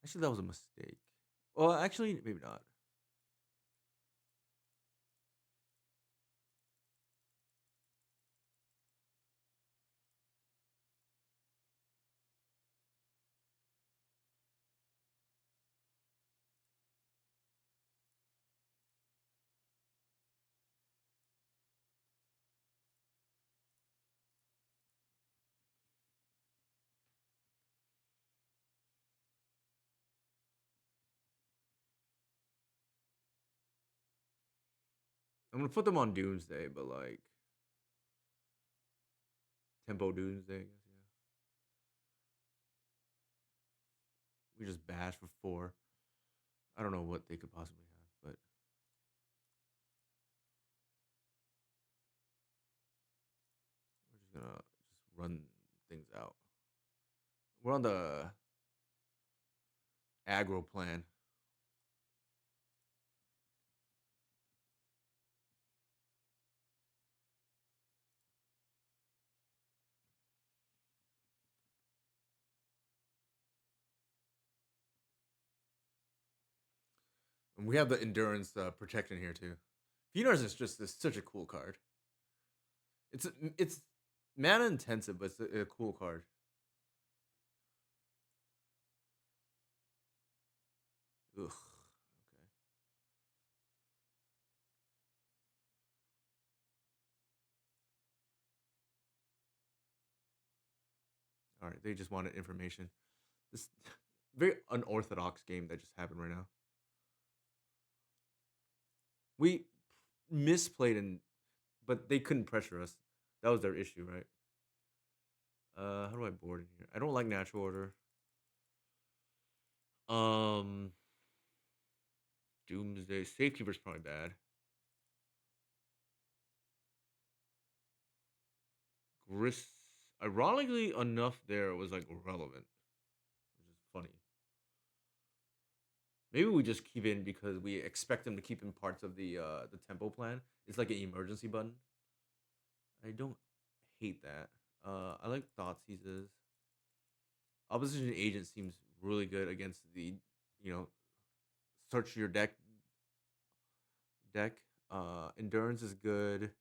Actually, that was a mistake. Well, actually, maybe not. I'm gonna put them on Doomsday, but like Tempo Doomsday. I guess, yeah. We just bash for 4. I don't know what they could possibly have, but we're just gonna just run things out. We're on the aggro plan. And we have the endurance protection here too. Venus is just such a cool card. It's mana intensive, but it's a cool card. Ugh. Okay. All right. They just wanted information. This very unorthodox game that just happened right now. We misplayed and but they couldn't pressure us. That was their issue, right? How do I board in here? I don't like natural order. Um, Doomsday Safekeeper's probably bad. Gris, ironically enough, there was like relevant, which is funny. Maybe we just keep in because we expect them to keep in parts of the tempo plan. It's like an emergency button. I don't hate that. I like Thoughtseize's. Opposition agent seems really good against the you know search your deck. Endurance is good,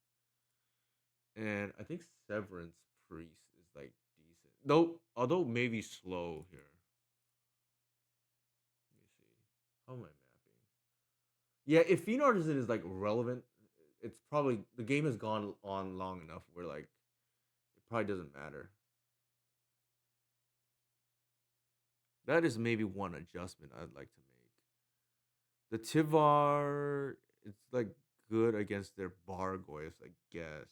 and I think Severance Priest is like decent. Though, although maybe slow here. Let me see. How am I mapping? Yeah, if Fiend Artisan is like relevant, it's probably the game has gone on long enough where like it probably doesn't matter. That is maybe one adjustment I'd like to make. The Tivar, it's like good against their Bargoyfs, I guess.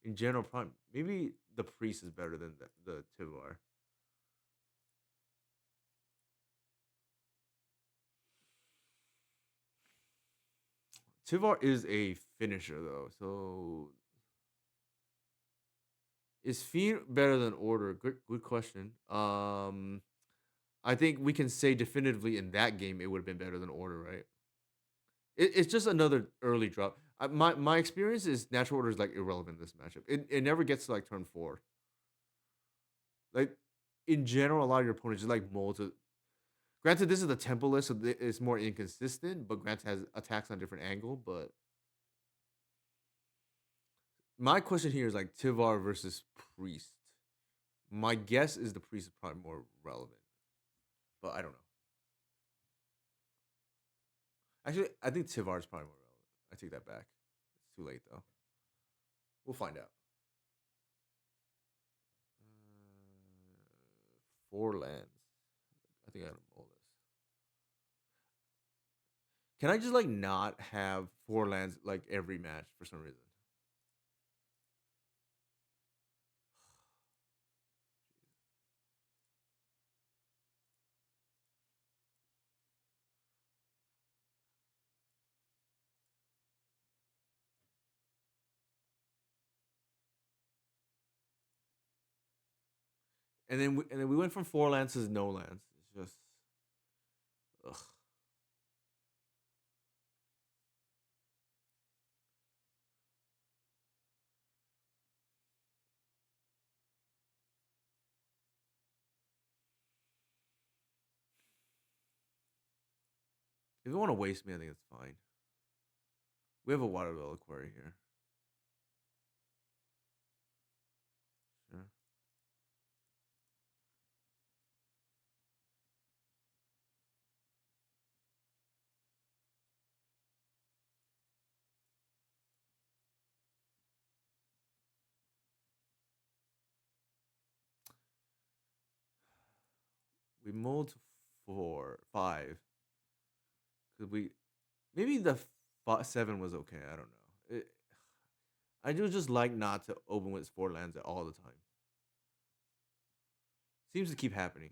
In general, probably maybe the Priest is better than the Tivar. Tivar is a finisher though, so is Fiend better than Order? Good question. I think we can say definitively in that game it would have been better than Order, right? It's just another early drop. My experience is Natural Order is like irrelevant in this matchup. It never gets to like turn 4. Like in general, a lot of your opponents just like mold to. Granted, this is the tempo list, so it's more inconsistent. But Grant has attacks on a different angle. But my question here is like Tivar versus Priest. My guess is the Priest is probably more relevant, but I don't know. Actually, I think Tivar is probably more relevant. I take that back. It's too late though. We'll find out. 4 lands. I think I gotta mull this. Can I just like not have 4 lands like every match for some reason? And then we went from 4 lands to no lands. It's just ugh. If you want to waste me, I think it's fine. We have a water reliquary here. Sure. We mulled to 5 because we maybe the 7 was okay. I don't know. I do just like not to open with 4 lands all the time. Seems to keep happening.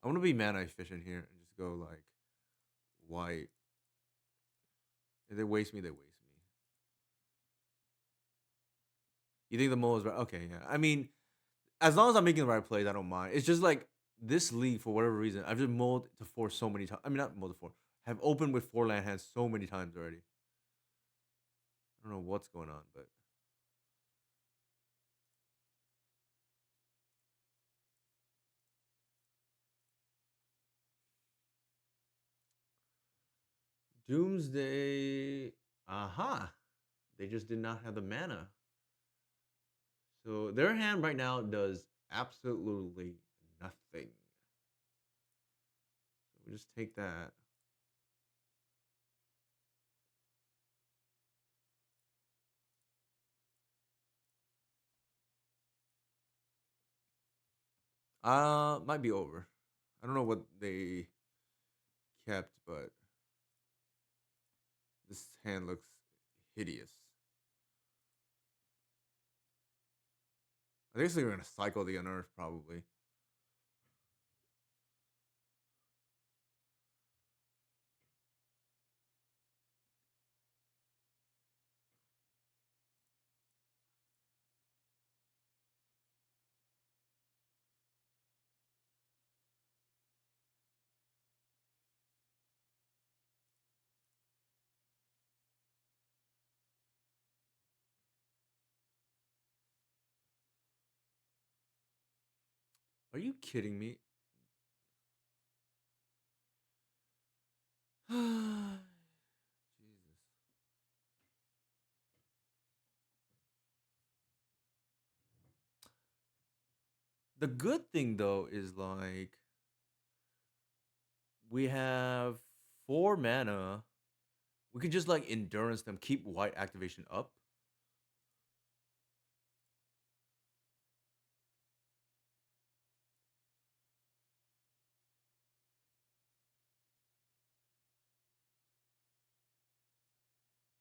I'm gonna be mana efficient here and just go like white. If they waste me, they waste me. You think the mole is right? Okay, yeah. I mean, as long as I'm making the right plays, I don't mind. It's just like this league for whatever reason, I've just mulled to 4 so many times. I mean, not mulled to 4. Have opened with 4 land hands so many times already. I don't know what's going on, but Doomsday. Aha! They just did not have the mana. So their hand right now does absolutely nothing. So we just take that. Might be over. I don't know what they kept, but this hand looks hideous. I think they're gonna cycle the unearth probably. Are you kidding me? Jesus. The good thing though is like we have 4 mana. We can just like endurance them, keep white activation up.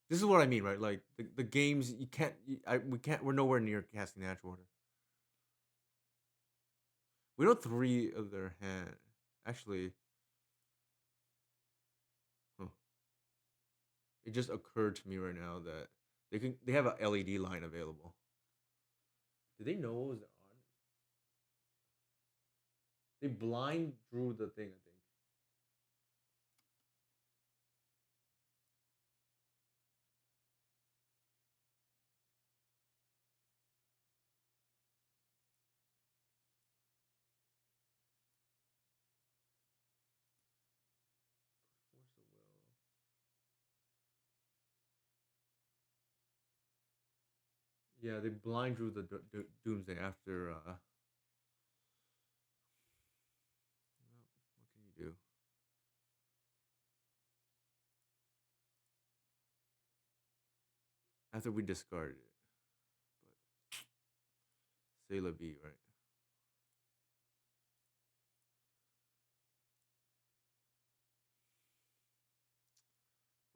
This is what I mean, right? Like the games you can't, we can't. We're nowhere near casting natural order. We know 3 of their hand. Actually, huh, it just occurred to me right now that they have a LED line available. Did they know what was on? They blind drew the thing. I think. Force of will. Yeah, they blind drew the Doomsday after. Well, what can you do after we discarded it? But say la vie, right?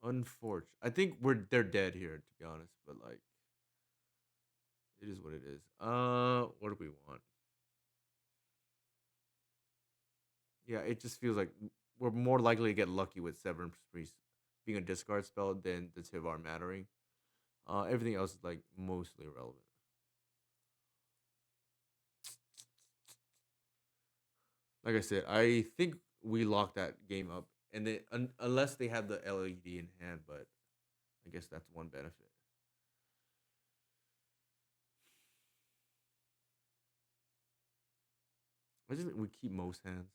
Unfortunate. I think they're dead here to be honest. But like, it is what it is. What do we want? Yeah, it just feels like we're more likely to get lucky with Severance Priest being a discard spell than the Tivar mattering. Everything else is like mostly irrelevant. Like I said, I think we locked that game up, and then unless they have the LED in hand, but I guess that's one benefit. I just we keep most hands.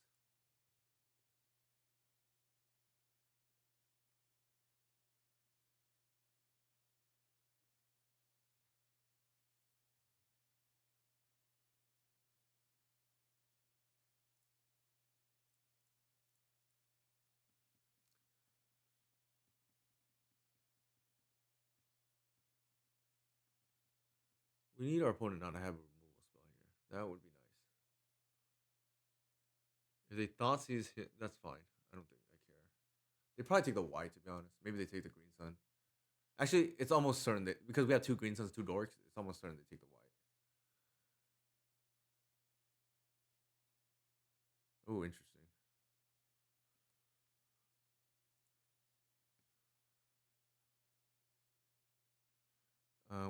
We need our opponent not to have a removal spell here. That would be nice. If they thought he's hit, that's fine. I don't think I care. They probably take the white to be honest. Maybe they take the green sun. Actually, it's almost certain that because we have 2 green suns, 2 dorks, it's almost certain they take the white. Oh, interesting.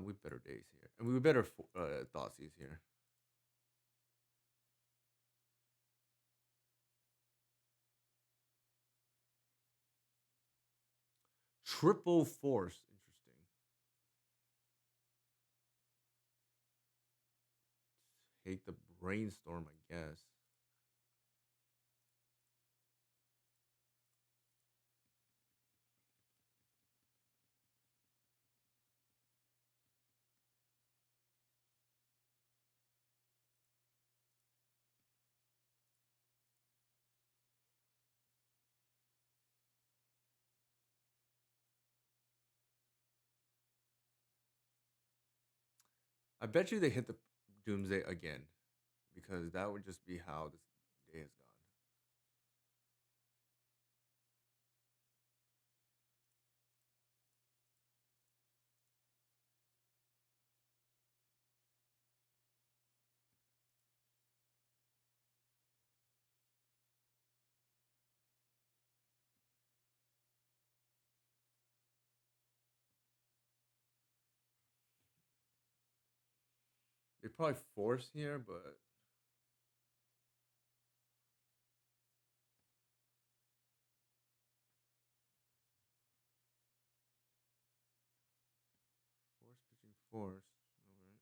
We better days here, and we better Thoughtseize here. Triple force, interesting. Take the brainstorm, I guess. I bet you they hit the Doomsday again because that would just be how this day has gone. They probably force here, but force pitching force. All right.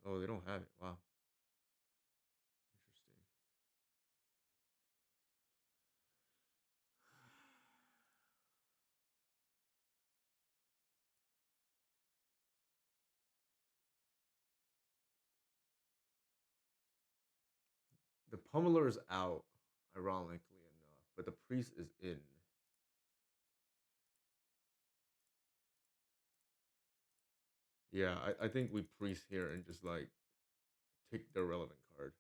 Oh, they don't have it. Wow, interesting. The pummeler is out, ironically enough, but the priest is in. Yeah, I think we priest here and just like take the relevant card.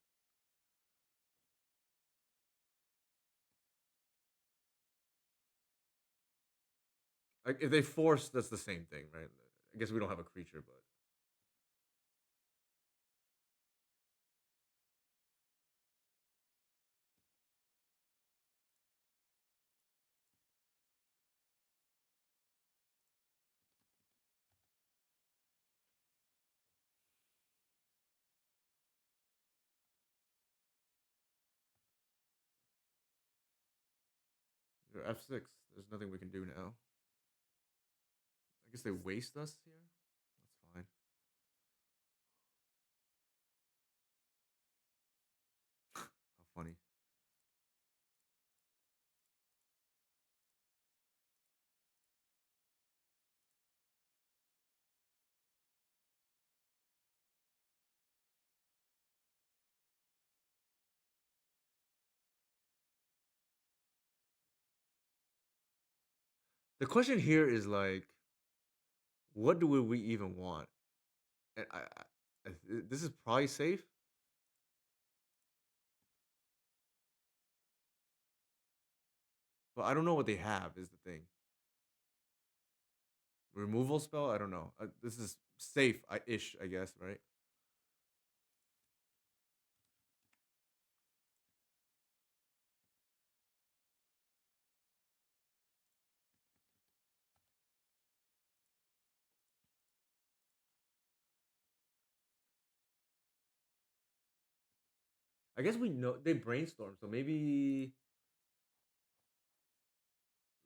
Like if they force, that's the same thing, right? I guess we don't have a creature, but you're F6. There's nothing we can do now. I guess they waste us here. That's fine. How funny. The question here is like, what do we even want? And this is probably safe, but I don't know what they have. Is the thing removal spell? I don't know. This is safe, ish, I guess, right? I guess we know they brainstorm, so maybe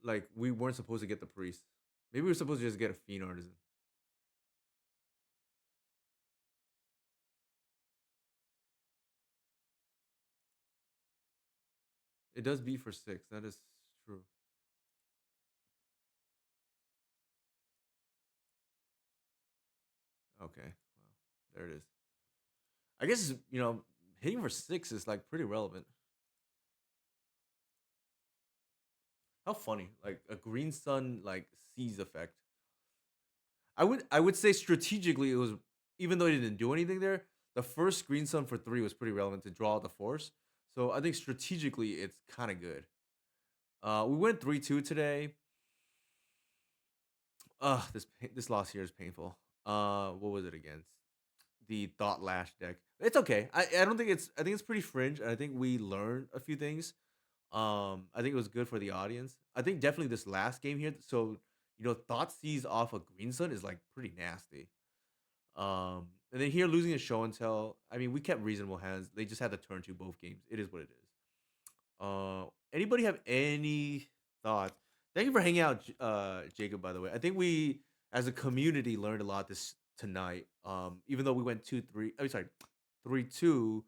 like we weren't supposed to get the priest. Maybe we were supposed to just get a fiend artisan. It does beat for 6. That is true. Okay, well, there it is. I guess hitting for 6 is like pretty relevant. How funny, like a green sun like seize effect. I would say strategically it was, even though it didn't do anything there. The first green sun for 3 was pretty relevant to draw out the force. So I think strategically it's kind of good. We went 3-2 today. This loss here is painful. What was it against? The Thought Lash deck. It's okay. I don't think it's. I think it's pretty fringe. I think we learned a few things. I think it was good for the audience. I think definitely this last game here. So Thought Seize off a Green Sun is like pretty nasty. And then here losing a show and tell. I mean, we kept reasonable hands. They just had to turn to both games. It is what it is. Anybody have any thoughts? Thank you for hanging out, Jacob. By the way, I think we, as a community, learned a lot this tonight. Even though we went 2-3, oh sorry, 3-2,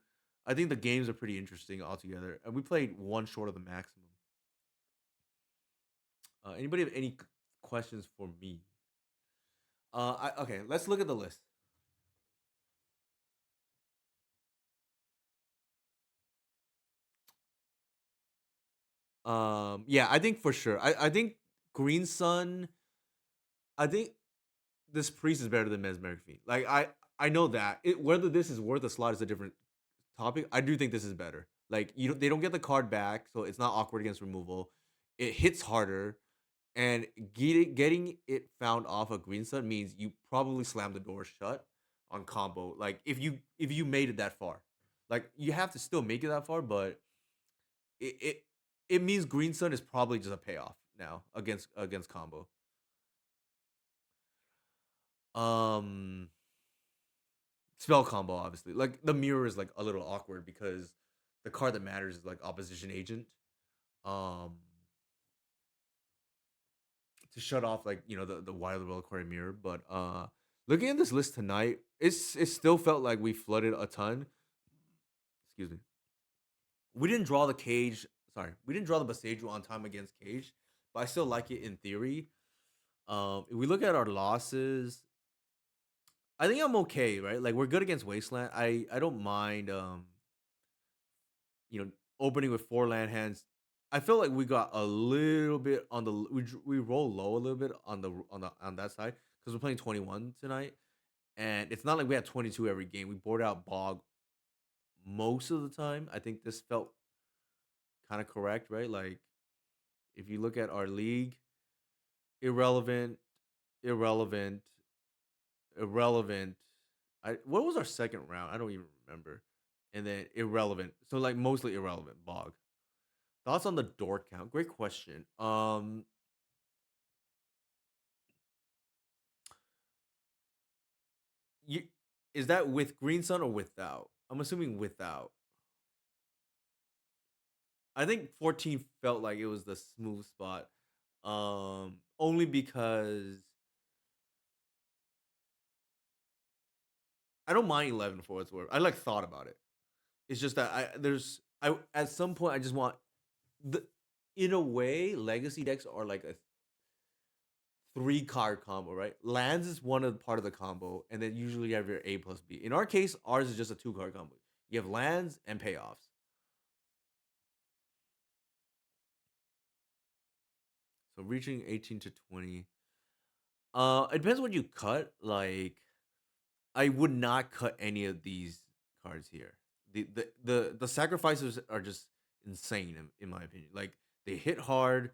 I think the games are pretty interesting altogether, and we played one short of the maximum. Anybody have any questions for me? Okay, let's look at the list. Yeah, I think for sure. I think Green Sun. I think this priest is better than Mesmeric Fiend. Like I know that whether this is worth a slot is a different topic. I do think this is better. Like they don't get the card back, so it's not awkward against removal. It hits harder, and getting it found off a Green Sun means you probably slam the door shut on combo. Like if you made it that far, like you have to still make it that far, but it it, it means Green Sun is probably just a payoff now against combo. Um, Spell combo, obviously. Like the mirror is like a little awkward because the card that matters is like opposition agent. Um, to shut off like the wild reliquary mirror, but Looking at this list tonight, it still felt like we flooded a ton. Excuse me. We didn't draw the cage. Sorry, we didn't draw the Besaju on time against cage, but I still like it in theory. If we look at our losses, I think I'm okay, right? Like we're good against Wasteland. I don't mind you know, opening with four land hands. I feel like we got a little bit on the we roll low a little bit on on that side because we're playing 21 tonight, and it's not like we had 22 every game. We board out Bog most of the time. I think this felt kind of correct, right? Like if you look at our league, irrelevant, irrelevant, irrelevant. What was our second round? I don't even remember. And then irrelevant. So like mostly irrelevant. Bog. Thoughts on the door count? Great question. You is that with Green Sun or without? I'm assuming without. I think 14 felt like it was the smooth spot. Only because I don't mind 11 for what it's worth. I like thought about it. It's just that I at some point I just want the in a way legacy decks are like a three card combo, right? Lands is one of the part of the combo, and then usually you have your A plus B. In our case, ours is just a two card combo. You have lands and payoffs. So reaching 18 to 20. It depends what you cut. Like, I would not cut any of these cards here. The sacrifices are just insane in my opinion. Like they hit hard.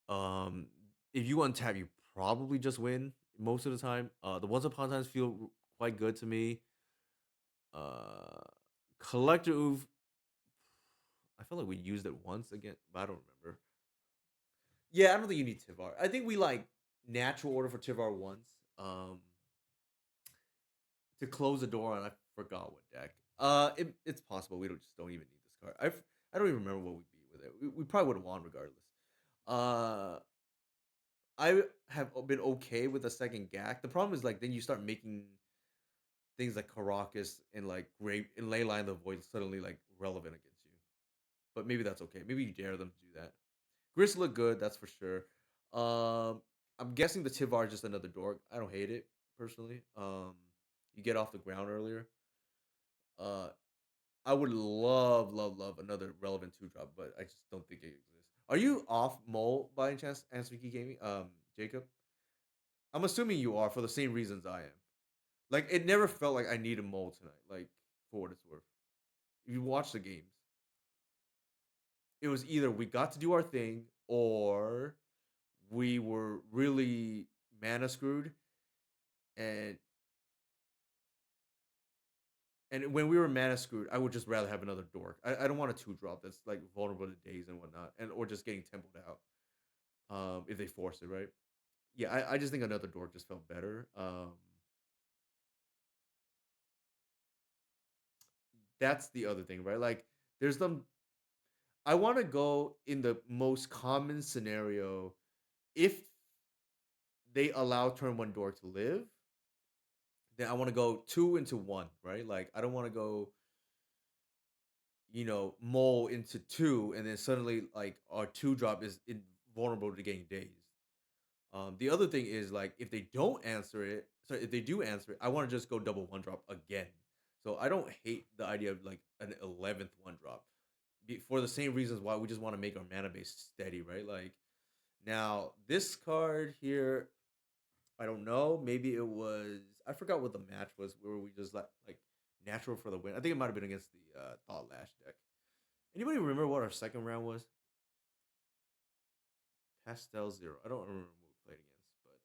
Um, if you untap, you probably just win most of the time. The once upon times feel quite good to me. Uh, Collector Oof, I feel like we used it once again, but I don't remember. Yeah, I don't think you need Tivar. I think we like natural order for Tivar once. To close the door, and I forgot what deck. It's possible we don't even need this card. I don't even remember what we beat with it. We probably would have won regardless. Uh, I have been okay with the second Gaak. The problem is like then you start making things like Caracas and like Great and Leyline of the Void suddenly like relevant against you. But maybe that's okay. Maybe you dare them to do that. Gris look good, that's for sure. I'm guessing the Tivar is just another dork. I don't hate it personally. You get off the ground earlier. Uh, I would love, love, love another relevant two drop, but I just don't think it exists. Are you off mole by any chance, Answiki Gaming? Jacob? I'm assuming you are for the same reasons I am. Like it never felt like I needed mole tonight, like for what it's worth. If you watch the games, it was either we got to do our thing or we were really mana screwed and when we were mana screwed, I would just rather have another dork. I don't want a two drop that's like vulnerable to days and whatnot, and or just getting templed out. If they force it, right? Yeah, I just think another dork just felt better. That's the other thing, right? Like, there's some. I want to go in the most common scenario if they allow turn one dork to live. Then I want to go two into one, right? Like, I don't want to go, mole into two, and then suddenly like our two drop is invulnerable to getting dazed. The other thing is like if they don't answer it, so if they do answer it, I want to just go double one drop again. So I don't hate the idea of like an 11th one drop for the same reasons why we just want to make our mana base steady, right? Like now this card here, I don't know. Maybe it was I forgot what the match was where we just like natural for the win. I think it might have been against the Thought Lash deck. Anybody remember what our second round was? Pastel Zero. I don't remember who we played against, but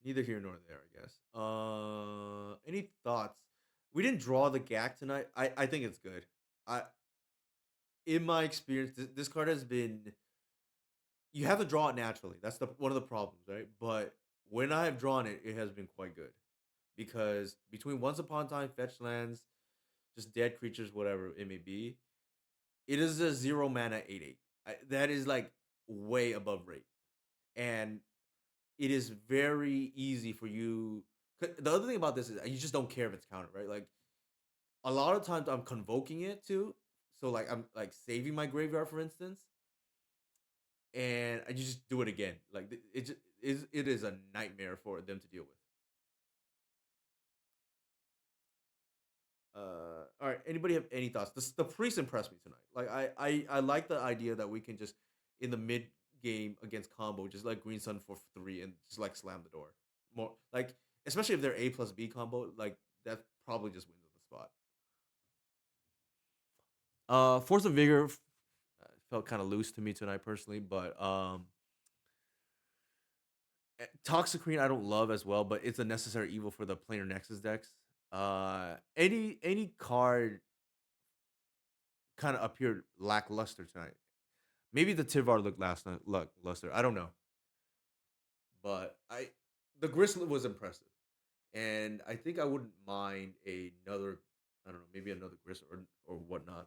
neither here nor there, I guess. Any thoughts? We didn't draw the Gack tonight. I think it's good. I in my experience, this card has been. You have to draw it naturally. That's the one of the problems, right? But when I have drawn it, it has been quite good because between Once Upon a Time, fetch lands, just dead creatures, whatever it may be, it is a zero mana 8/8. That is like way above rate. and it is very easy for you. The other thing about this is you just don't care if it's counted, right? Like a lot of times I'm convoking it too. So like I'm like saving my graveyard, for instance, and I just do it again. Like it is a nightmare for them to deal with. All right. Anybody have any thoughts? The priest impressed me tonight. Like I like the idea that we can just in the mid game against combo just like Green Sun for three and just like slam the door. More like especially if they're A plus B combo, like that probably just wins on the spot. Force of Vigor felt kind of loose to me tonight personally, but Toxic Queen I don't love as well, but it's a necessary evil for the planar Nexus decks. Any card kind of appeared lackluster tonight. Maybe the Tivar looked last night luster. I don't know, but I the Gristlet was impressive, and I think I wouldn't mind another. I don't know, maybe another Gristlet or whatnot,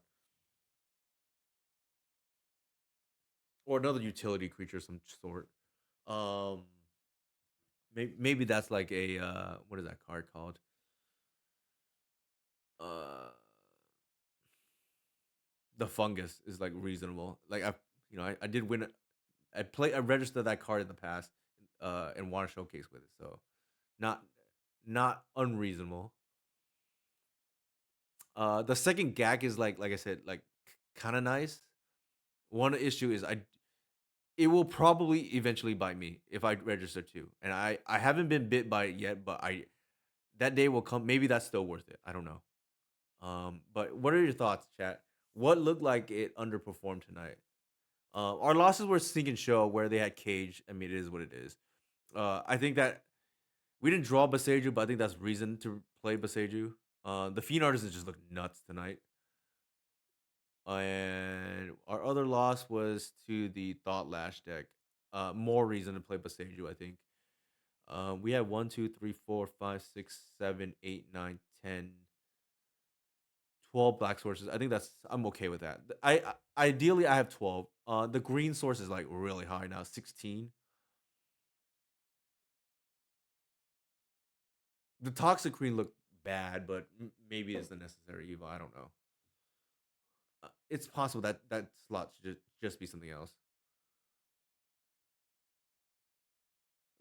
or another utility creature of some sort. Um, maybe that's like a what is that card called? Uh, the fungus is like reasonable. Like I did win. I registered that card in the past, and want to showcase with it. So not not unreasonable. The second Gaak is like I said, like kind of nice. One issue is it will probably eventually bite me if I register too, and I haven't been bit by it yet, but I that day will come. Maybe that's still worth it. I don't know. But what are your thoughts, chat? What looked like it underperformed tonight? Our losses were Sink and Show where they had Cage. I mean, it is what it is. I think that we didn't draw Baseju, but I think that's reason to play Baseju. The Fiend Artisan just looked nuts tonight. And our other loss was to the Thought Lash deck. More reason to play Baseju, I think. We had 1, 2, 3, 4, 5, 6, 7, 8, 9, 10, 12 black sources. I think I'm okay with that. Ideally I have 12. The green source is like really high now, 16. The Toxic Queen looked bad, but maybe it's the necessary evil. I don't know. It's possible that that slot should just be something else.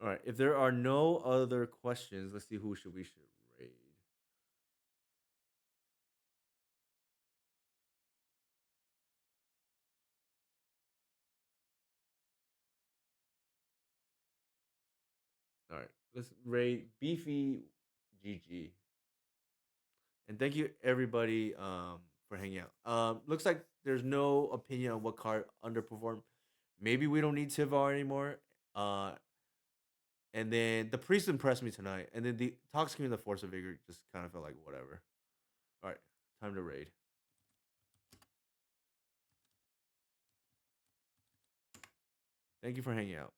All right. If there are no other questions, let's see who should raid. All right. Let's raid Beefy GG. And thank you everybody for hanging out. Looks like there's no opinion on what card underperformed. Maybe we don't need Tivar anymore. Uh and then the priest impressed me tonight. And then the Toxic and the Force of Vigor just kind of felt like whatever. All right, time to raid. Thank you for hanging out.